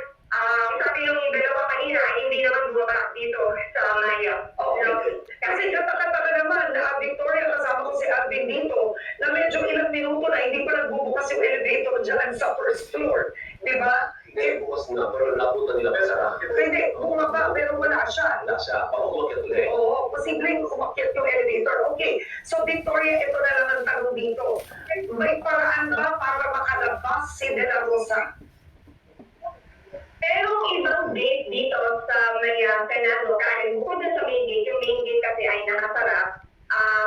sabi yung dalawa kanina, hindi naman bumaba dito sa Maya. Okay. Kasi katakataka naman, Victoria, kasama ko si Alvin dito, na medyo ilang minuto na hindi pa nagbubukas yung elevator dyan sa first floor. Di ba? Ngayon bukas na, pero nabutan nila pasara. Hindi, bumaba pero wala siya. Wala siya. Umakyat ulit. Oo, posibleng umakyat yung elevator. Okay, so Victoria, ito na lang ang tanong dito. May paraan ba para makalabas si De La Rosa? Merong ibang gate dito sa may Senado kahit bukod dun sa main gate, yung main gate kasi ay nakasarap.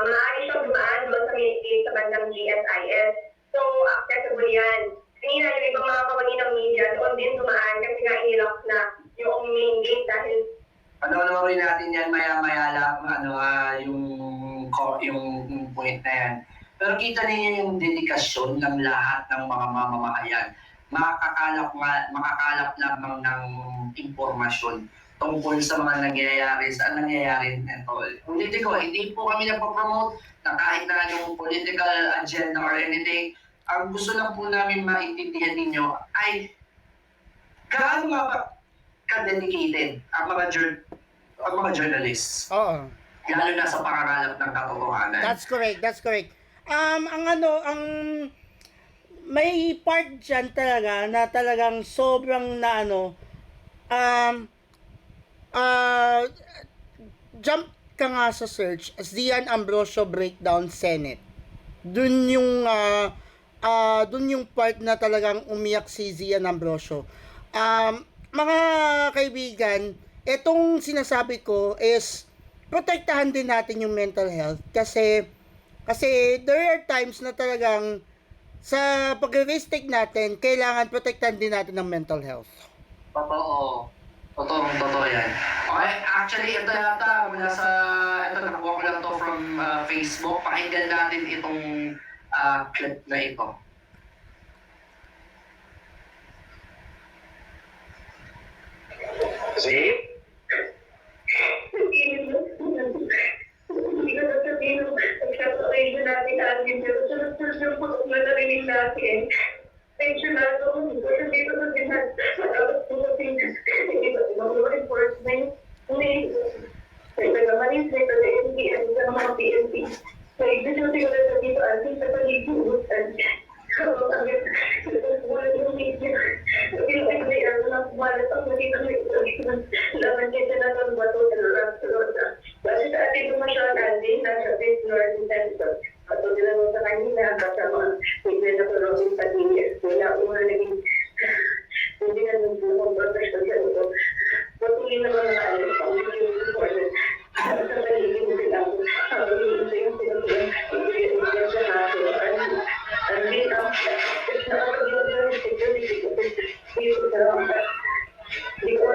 Maaari siyang dumaan doon sa main gate sa bandang GSIS. So, accessible yan. Kanina yung ibang mga kawani ng media doon din dumaan kasi nga inilock na yung main gate dahil Panoorin natin yan maya-maya lang, yung point na yan. Pero kita ninyo yung dedikasyon ng lahat ng mga mamamahayan. Makakalap lamang ng impormasyon tungkol sa mga nangyayari, saan nangyayari ito. Politiko, hindi po kami nagpo-promote na kahit na anong political agenda or anything. Ang gusto lang po namin maintindihan ninyo ay gaano nga ba ka-dedicated ang mga journalists, Oo. lalo na sa pangangalap ng katotohanan. That's correct, that's correct. Ang may part dyan talaga na talagang sobrang na jump ka nga sa search, Zian Ambrosio Breakdown Senate. Dun yung part na talagang umiyak si Zian Ambrosio. Mga kaibigan, itong sinasabi ko is protektahan din natin yung mental health kasi there are times na talagang sa pag-risk natin, kailangan protektahan din natin ng mental health. Totoo. Totoo yan. Okay, actually, ito yata, nakuha ko lang to from Facebook. Pakinggan natin itong clip na ito. See? hindi ko sasabihin ng nagkakaroon natin natin pero sunod-sunod po kung narinig natin. Pensionado ko dito sa binan. Matapos po kasi hindi ba ibang law enforcement. May tagamanis, may taga-NPN sa mga PNP. So, i-duty ko na dito ating sa paligutan. Kapag ang wala yung media. Ilang may lang kumalat ang magiging laman kay Senator Bato de Rosa. Kasi sa ating dumasyakan din nasa Best North Central. Bato de Rosa kanina kasama ni Dr. Robin Padilla. Wala una naging hindi na nung protest sa ito. Patuloy naman na alam sa yung important. Sa paligid mo din ako. Sa yung pinagpunan. Ibigay sa natin. And then, it's not a security because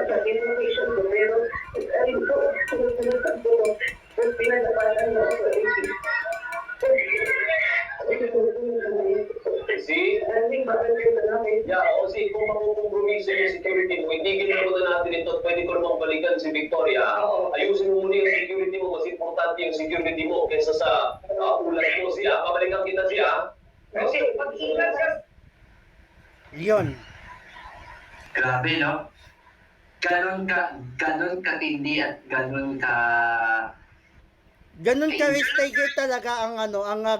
sa information ko, pero ayun po, sinusunod ko, mas pinagpapatan mo ako See? Kasi kung makukompromiso yung security mo, itigil na muna natin ito at pwede ko namang balikan si Victoria. Ayusin mo muna yung security mo, mas importante yung security mo kaysa sa ulat mo siya. Pabalikan kita siya. Kasi pag-ingat ka. Yun. Grabe, no? Ganon katindi at ganon Ganun ka risk taker talaga ang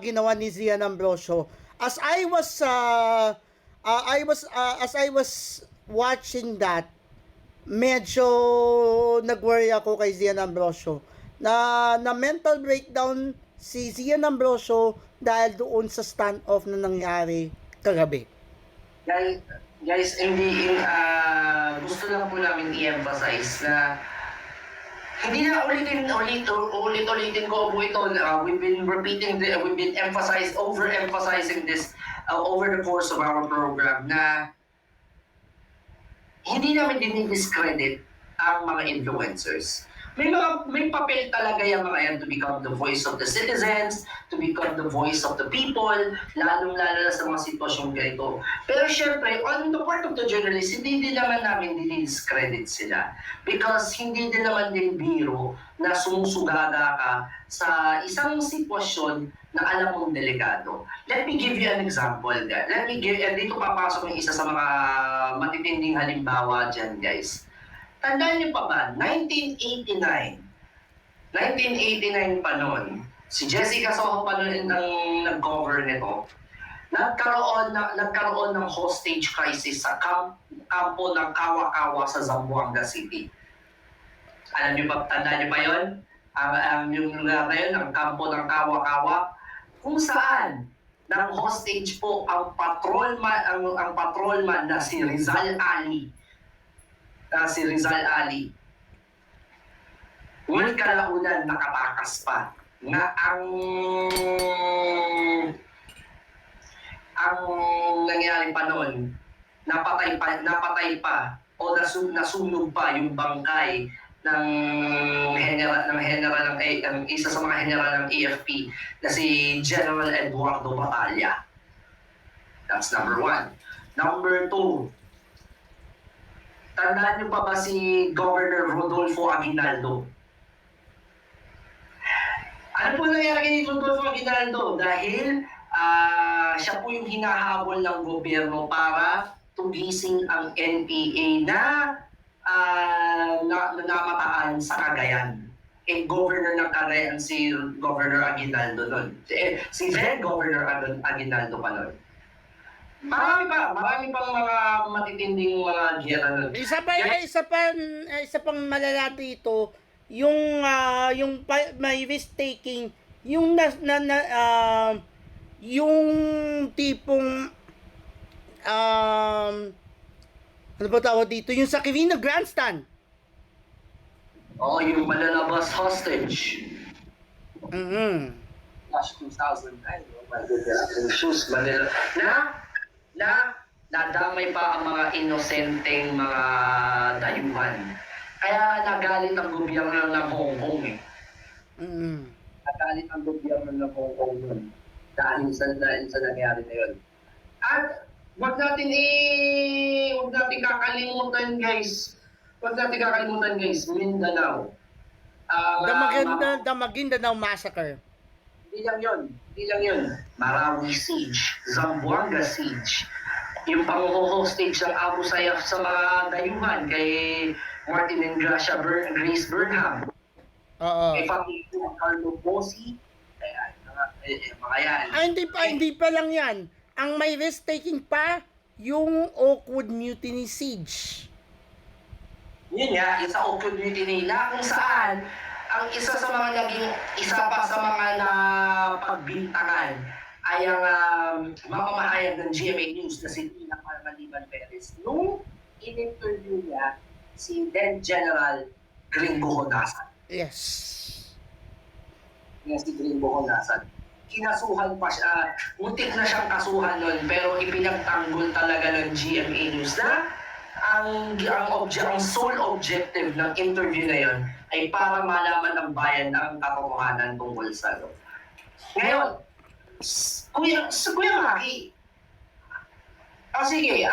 ginawa ni Zian Ambrosio. As I was watching that, medyo nag-worry ako kay Zian Ambrosio na mental breakdown si Zian Ambrosio dahil doon sa standoff na nangyari kagabi. Guys, gusto lang po namin i-emphasize na hindi na ulit-ulitin ko po ito. We've been overemphasizing this over the course of our program na hindi namin dinidiscredit ang mga influencers. May papel talaga yung mga yan to become the voice of the citizens, to become the voice of the people, lalong-lalo na sa mga sitwasyong ganito. Pero syempre, on the part of the journalist, hindi din naman namin dinidiscredit sila. Because hindi din naman din biro na sumusugaga ka sa isang sitwasyon na alam mong delikado. Let me give you an example. Dito papasok yung isa sa mga matitinding halimbawa dyan, guys. Tandaan niyo pa ba, 1989 pa noon, si Jessica Soho pa noon ang nag-cover nito, nagkaroon ng hostage crisis sa Camp kampo ng Kawa-Kawa sa Zamboanga City. Alam niyo ba, tandaan niyo ba yun? Yung lugar na yun, ang kampo ng Kawa-Kawa, kung saan ng hostage po ang patrolman na si Rizal Ali. Ngunit kalaunan nakatakas pa nga ang nangyari pa noon, napatay pa o nasunog pa yung bangkay ng isa sa mga general ng AFP na si General Eduardo Batalla. That's number 1. Number 2, tandaan niyo pa ba si Governor Rodolfo Aguinaldo? Ano po nangyari kay Rodolfo Aguinaldo? Dahil siya po yung hinahabol ng gobyerno para tugising ang NPA na namataan sa Cagayan. Governor ng Cagayan si Governor Aguinaldo nun. Si then Governor Aguinaldo pa nun. Marami pang mga matitinding mga giyera nun. Isa pang malala dito, yung may risk taking, yung yung tipong ano ba tawag dito? Yung sa Quirino Grandstand. Yung malalabas hostage. Last 2009, my goodness. Manila. Nadamay pa ang mga inosenteng mga dayuhan. Kaya nagalit ang gobyerno ng Hong Kong eh. Nagalit ang gobyerno ng Hong Kong nun. Dahil sa nangyari na yun. At Huwag natin kakalimutan guys. Mindanao. The Maguindanao Massacre. Hindi lang yun. Marawi Siege, Zamboanga Siege. Yung pang-hostage ng Abu Sayyaf sa mga dayuhan kay Martin and Grace Burnham. Kay Pamilya Carlo Bosi. Mga yan. Hindi pa lang yan. Ang may risk taking pa, yung Oakwood Mutiny Siege. Yun nga, isa Oakwood Mutiny na kung saan ang isa pa sa mga napagbintangan ay ang mamamahayag ng GMA News na si Tina Maliban Perez nung in-interview niya si then General Gringo Honasan. Yes. Si Gringo Honasan. Kinasuhan pa siya, muntik na siyang kasuhan nun, pero ipinagtanggol talaga ng GMA News na ang sole objective ng interview na yon ay para malaman ng bayan ang katotohanan tungkol sa ano. Ngayon, Kuya Maki, sige,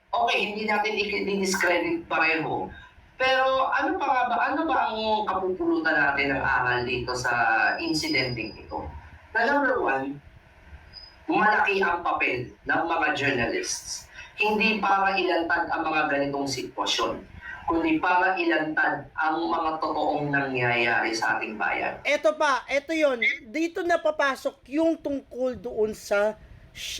okay, hindi natin i-discredit pareho. Pero ano ba ang kapupulutan natin ng aral dito sa incidenting ito? Na number 1, malaki ang papel ng mga journalists. Hindi para ilantad ang mga ganitong sitwasyon, kundi para ilantad ang mga totoong nangyayari sa ating bayan. Ito yun. Dito na papasok yung tungkol doon sa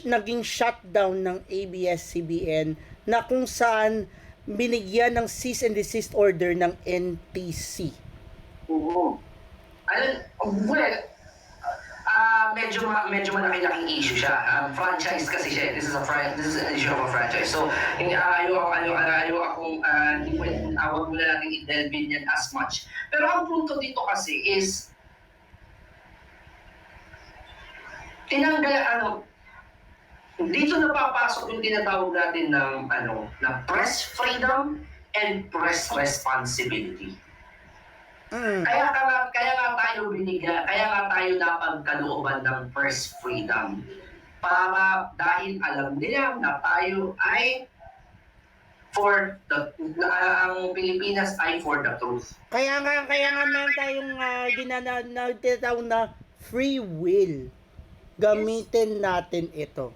naging shutdown ng ABS-CBN na kung saan binigyan ng cease and desist order ng NTC. Oo. Medyo malaki-laking issue siya. Franchise kasi siya. This is an issue of a franchise. So, huwag muna natin i-delve in yan as much. Pero ang punto dito kasi is dito napapasok yung tinatawag natin ng press freedom and press responsibility. Kaya nga tayo napagkalooban ng press freedom dahil alam nila na tayo ay ang Pilipinas ay for the truth. Kaya nga meron tayong tinatawag na free will. Gamitin natin ito.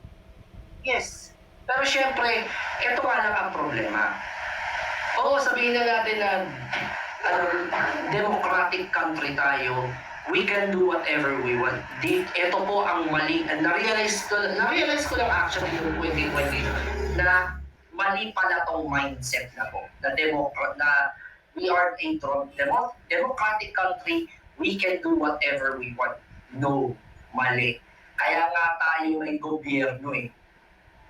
Yes. Pero syempre, ito nga lang ang problema. Oo, sabihin na natin na democratic country tayo. We can do whatever we want. Ito po ang mali. Na-realize ko lang actually noong 2020 na mali pala tong mindset na to, na we are a democratic country, we can do whatever we want. No, mali. Kaya nga tayo may gobyerno eh.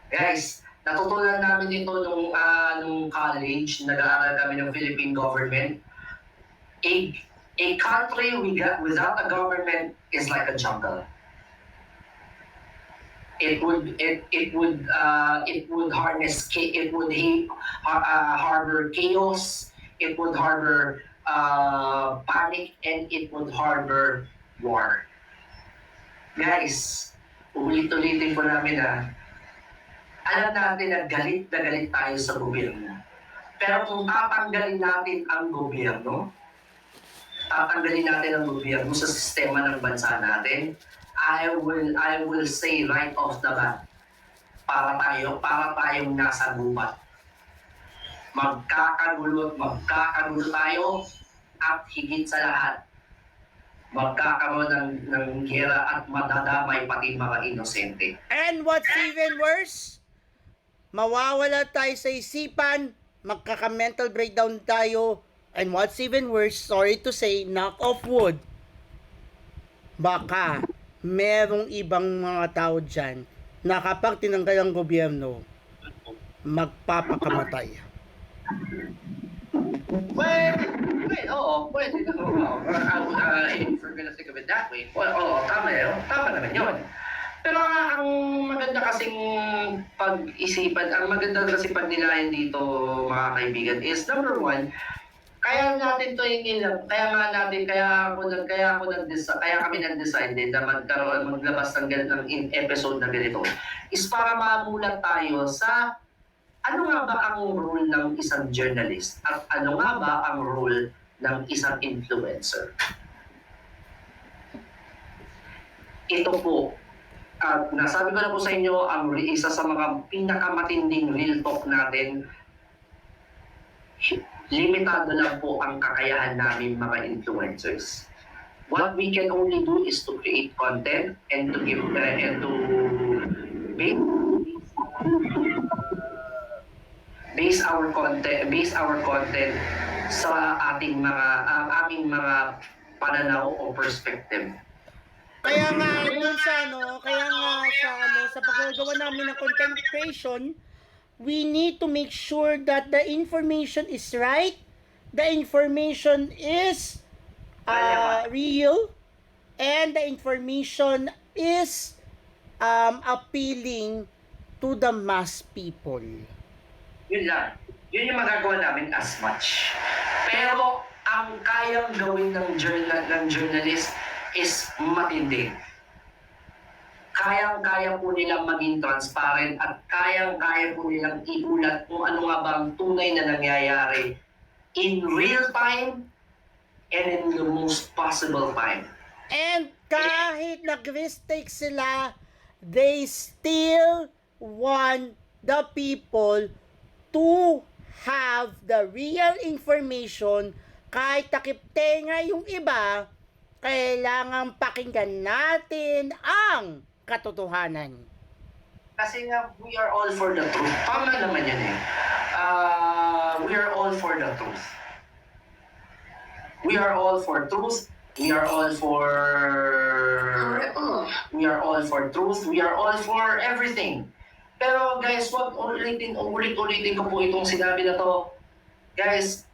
Guys, natutunan namin ito nung college, nag-aaral kami ng Philippine government. A country without a government is like a jungle. It would harbor chaos. It would harbor panic, and it would harbor war. Guys, ulit-ulitin po namin alam natin na galit tayo sa gobyerno. Pero kung tatanggalin natin ang gobyerno sa sistema ng bansa natin, I will say right off the bat, para tayong nasa gubat. Magkakagulo tayo, at higit sa lahat, magkakaroon ng gera at madadamay pati mga inosente. And what's even worse, mawawala tayo sa isipan, magkaka-mental breakdown tayo, and what's even worse, sorry to say, knock off wood, baka merong ibang mga tao dyan na kapag tinanggal ang gobyerno, magpapakamatay. Pwede. If we're gonna think of it that way, tama naman yun. Pero ang maganda kasing pag-isipan, ang maganda kasi pagnilayan dito, mga kaibigan, is number one, kaya natin to kaya kami nag-decide din na maglabas ng episode na ganito, is para mamulat tayo sa ano nga ba ang role ng isang journalist at ano nga ba ang role ng isang influencer. Ito po, at nasabi ko na po sa inyo, ang isa sa mga pinakamatinding real talk natin, limitado lang po ang kakayahan namin mga influencers. What we can only do is to create content and to give base our content sa aming mga pananaw o perspective. Kaya nga sa paggagawa namin ng content creation, we need to make sure that the information is right, the information is real, and the information is appealing to the mass people. Yun lang. Yun yung magagawa namin as much. Pero ang kayang gawin ng journalist is matindi. Kayang-kaya po nilang maging transparent at kayang-kaya po nilang iulat kung ano nga bang tunay na nangyayari in real time and in the most possible time. And kahit nag-mistake sila, they still want the people to have the real information. Kahit takip tenga yung iba, kailangan pakinggan natin ang katotohanan. Kasi nga, we are all for the truth. Tama naman yan eh. We are all for the truth. We are all for truth. We are all for truth. We are all for everything. Pero guys, ulit-ulitin ko po itong sinabi na to. Guys,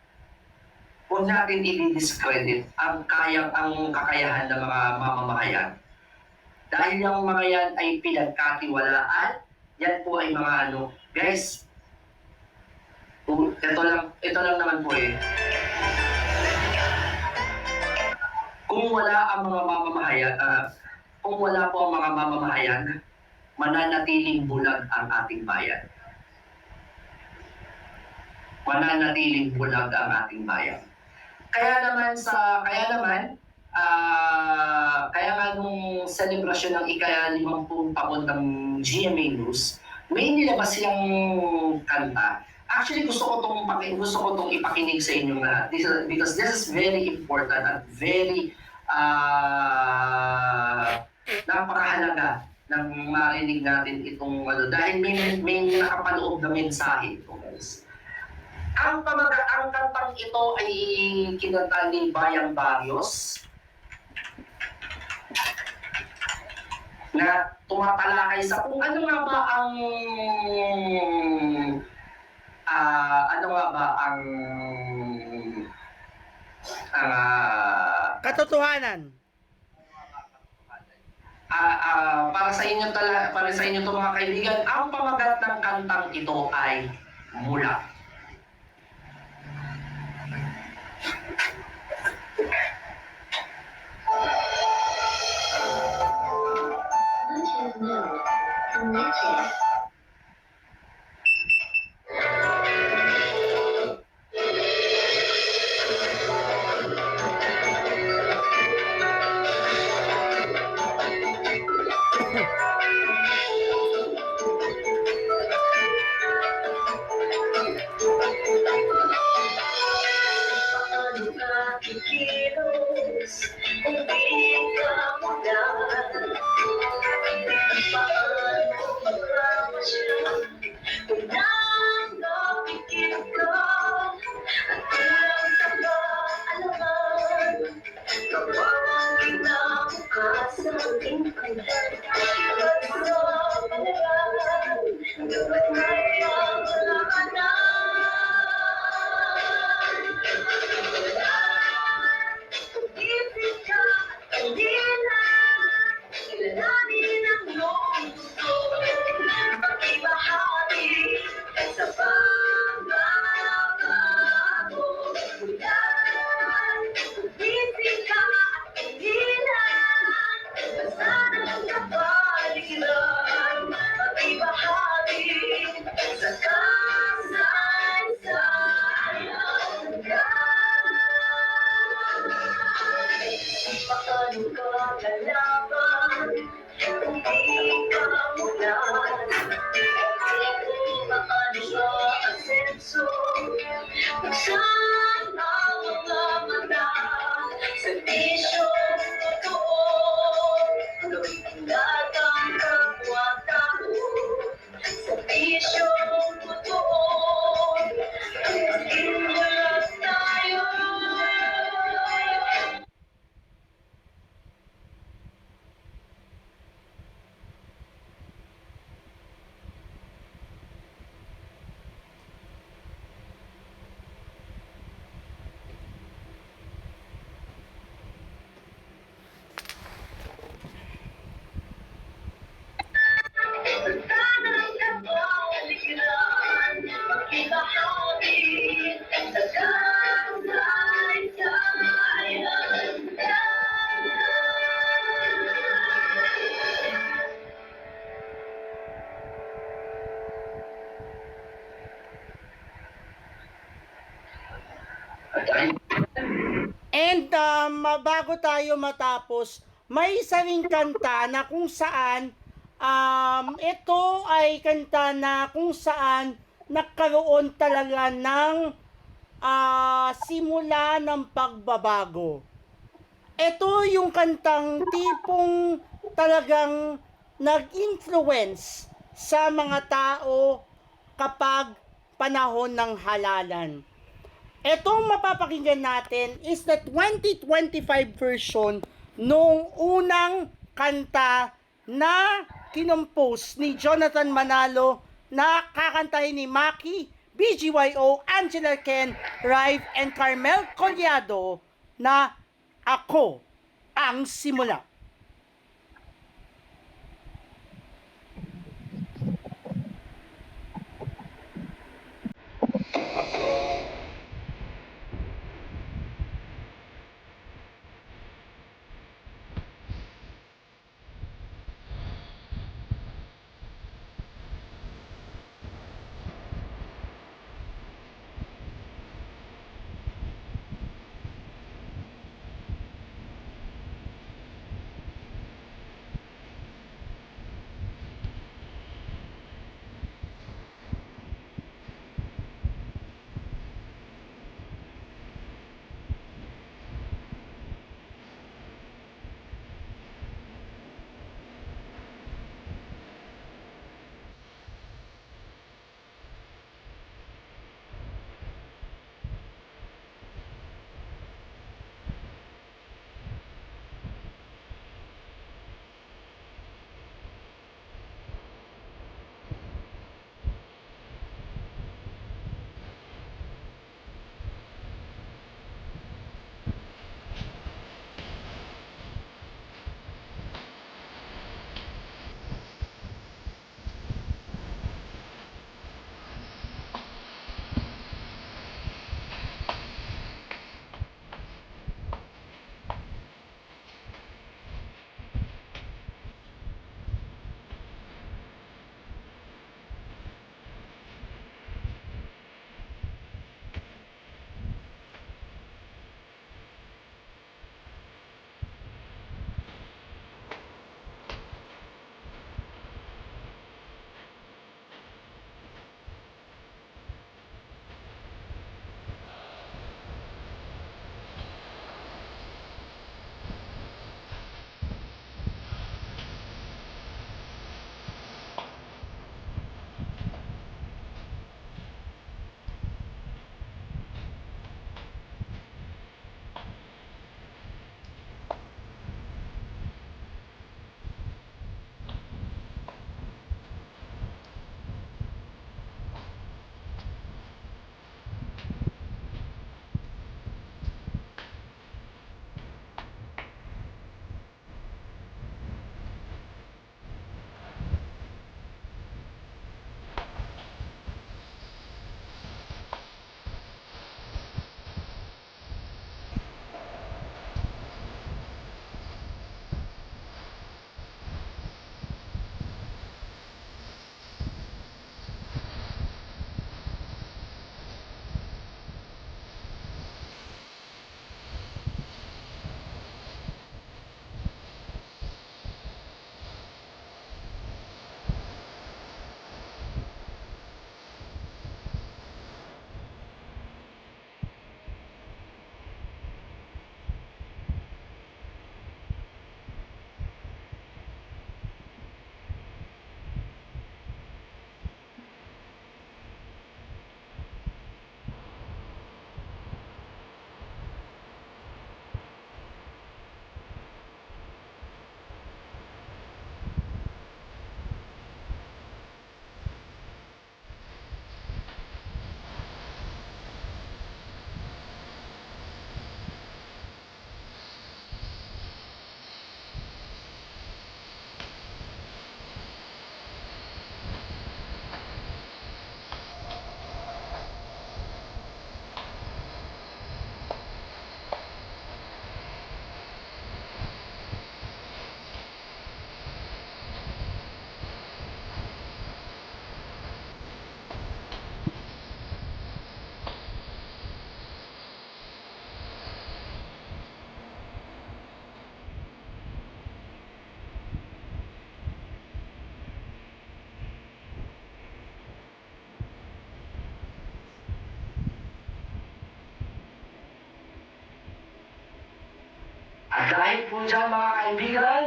huwag natin i-discredit ang kakayahan ng mga mamamayan. Dahil yung mga yan ay pinagkatiwalaan, yan po ay mga guys, ito lang naman po eh. Kung wala ang mga mamamayan, kung wala po ang mga mamamayan, mananatiling bulag ang ating bayan. Mananatiling bulag ang ating bayan. Kaya nga nung selebrasyon ng ika-50 taon ng GMA News, may nilabas silang kanta. Actually, gusto ko tong ipakinig sa inyo lahat because this is very important at very napakahalaga nang marinig natin itong dahil may nakapaloob na mensahe ito, guys. Ang kantang ito ay kinanta ni Bayang Barrios na tumatalakay sa kung ano nga ba ang Katotohanan. Para sa inyo to mga kaibigan, ang pamagat ng kantang ito ay Mula. Paano ka kikilos kung di ka mula? Paano magpamasya kung nakapikit ka? At kulang sa kaalaman kapag kinabukasan ating kanya. At sa panaralan dapat may paglalaanan. Paano ka lalaban kung di ka mula? Paano sa asenso kung saan ang mga mata? Servisyo totoo, gawin ang lahat ang kapwa-tao. Servisyo totoo, maging bulag tayo. And bago tayo matapos, may isa ring kanta na kung saan ito ay kanta na kung saan nagkaroon talaga ng simula ng pagbabago. Ito yung kantang tipong talagang nag-influence sa mga tao kapag panahon ng halalan. Etong mapapakinggan natin is the 2025 version nung unang kanta na kinompose ni Jonathan Manalo na kakantahin ni Maki, BGYO, Angela Ken, Rive, and Carmel Collado na Ako Ang Simula. Dahil po dyan mga kaibigan,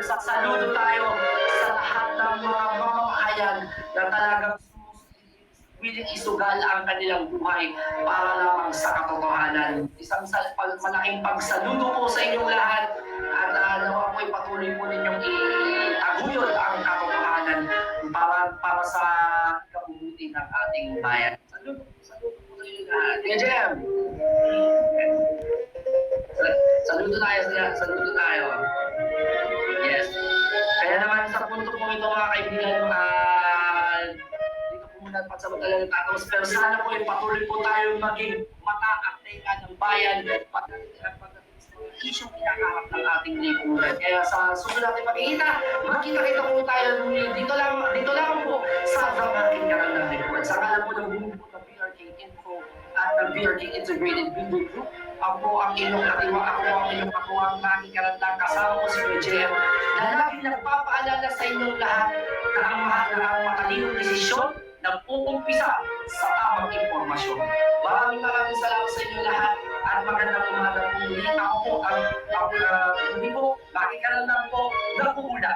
sa saludo tayo sa lahat ng mga mamamahayan na talagang willing isugal ang kanilang buhay para lamang sa katotohanan. Isang malaking pagsaludo po sa inyong lahat at nawa po'y patuloy po ninyong itaguyod ang katotohanan para sa kabubuti ng ating bayan. Saludo po sa inyong lahat. Tia Jem! Saludo tayo. Yes. Kaya naman sa punto po ito mga kaibigan, dito po muna pansamantala ng tatapos. Pero sana po patuloy po tayo maging mata at tenga ng bayan pagdating sa mga isyong kinakaharap ng ating lipunan. Kaya sa susunod natin pagkikita, magkita-kita po tayo dito lang po sa The Aking Karandang Report. Sa kalan po ng buong po ng BRK Info at ng BRK Integrated Video Group. Ako ang inyong katuwang Aking Karandang, kasama ko si JM na laging nagpapaalala sa inyong lahat na ang matalinong desisyon na uumpisa sa tamang impormasyon. Maraming salamat sa inyo lahat at magandang umaga po. Ako po, hindi po, Aking Karandang po, nagpupula.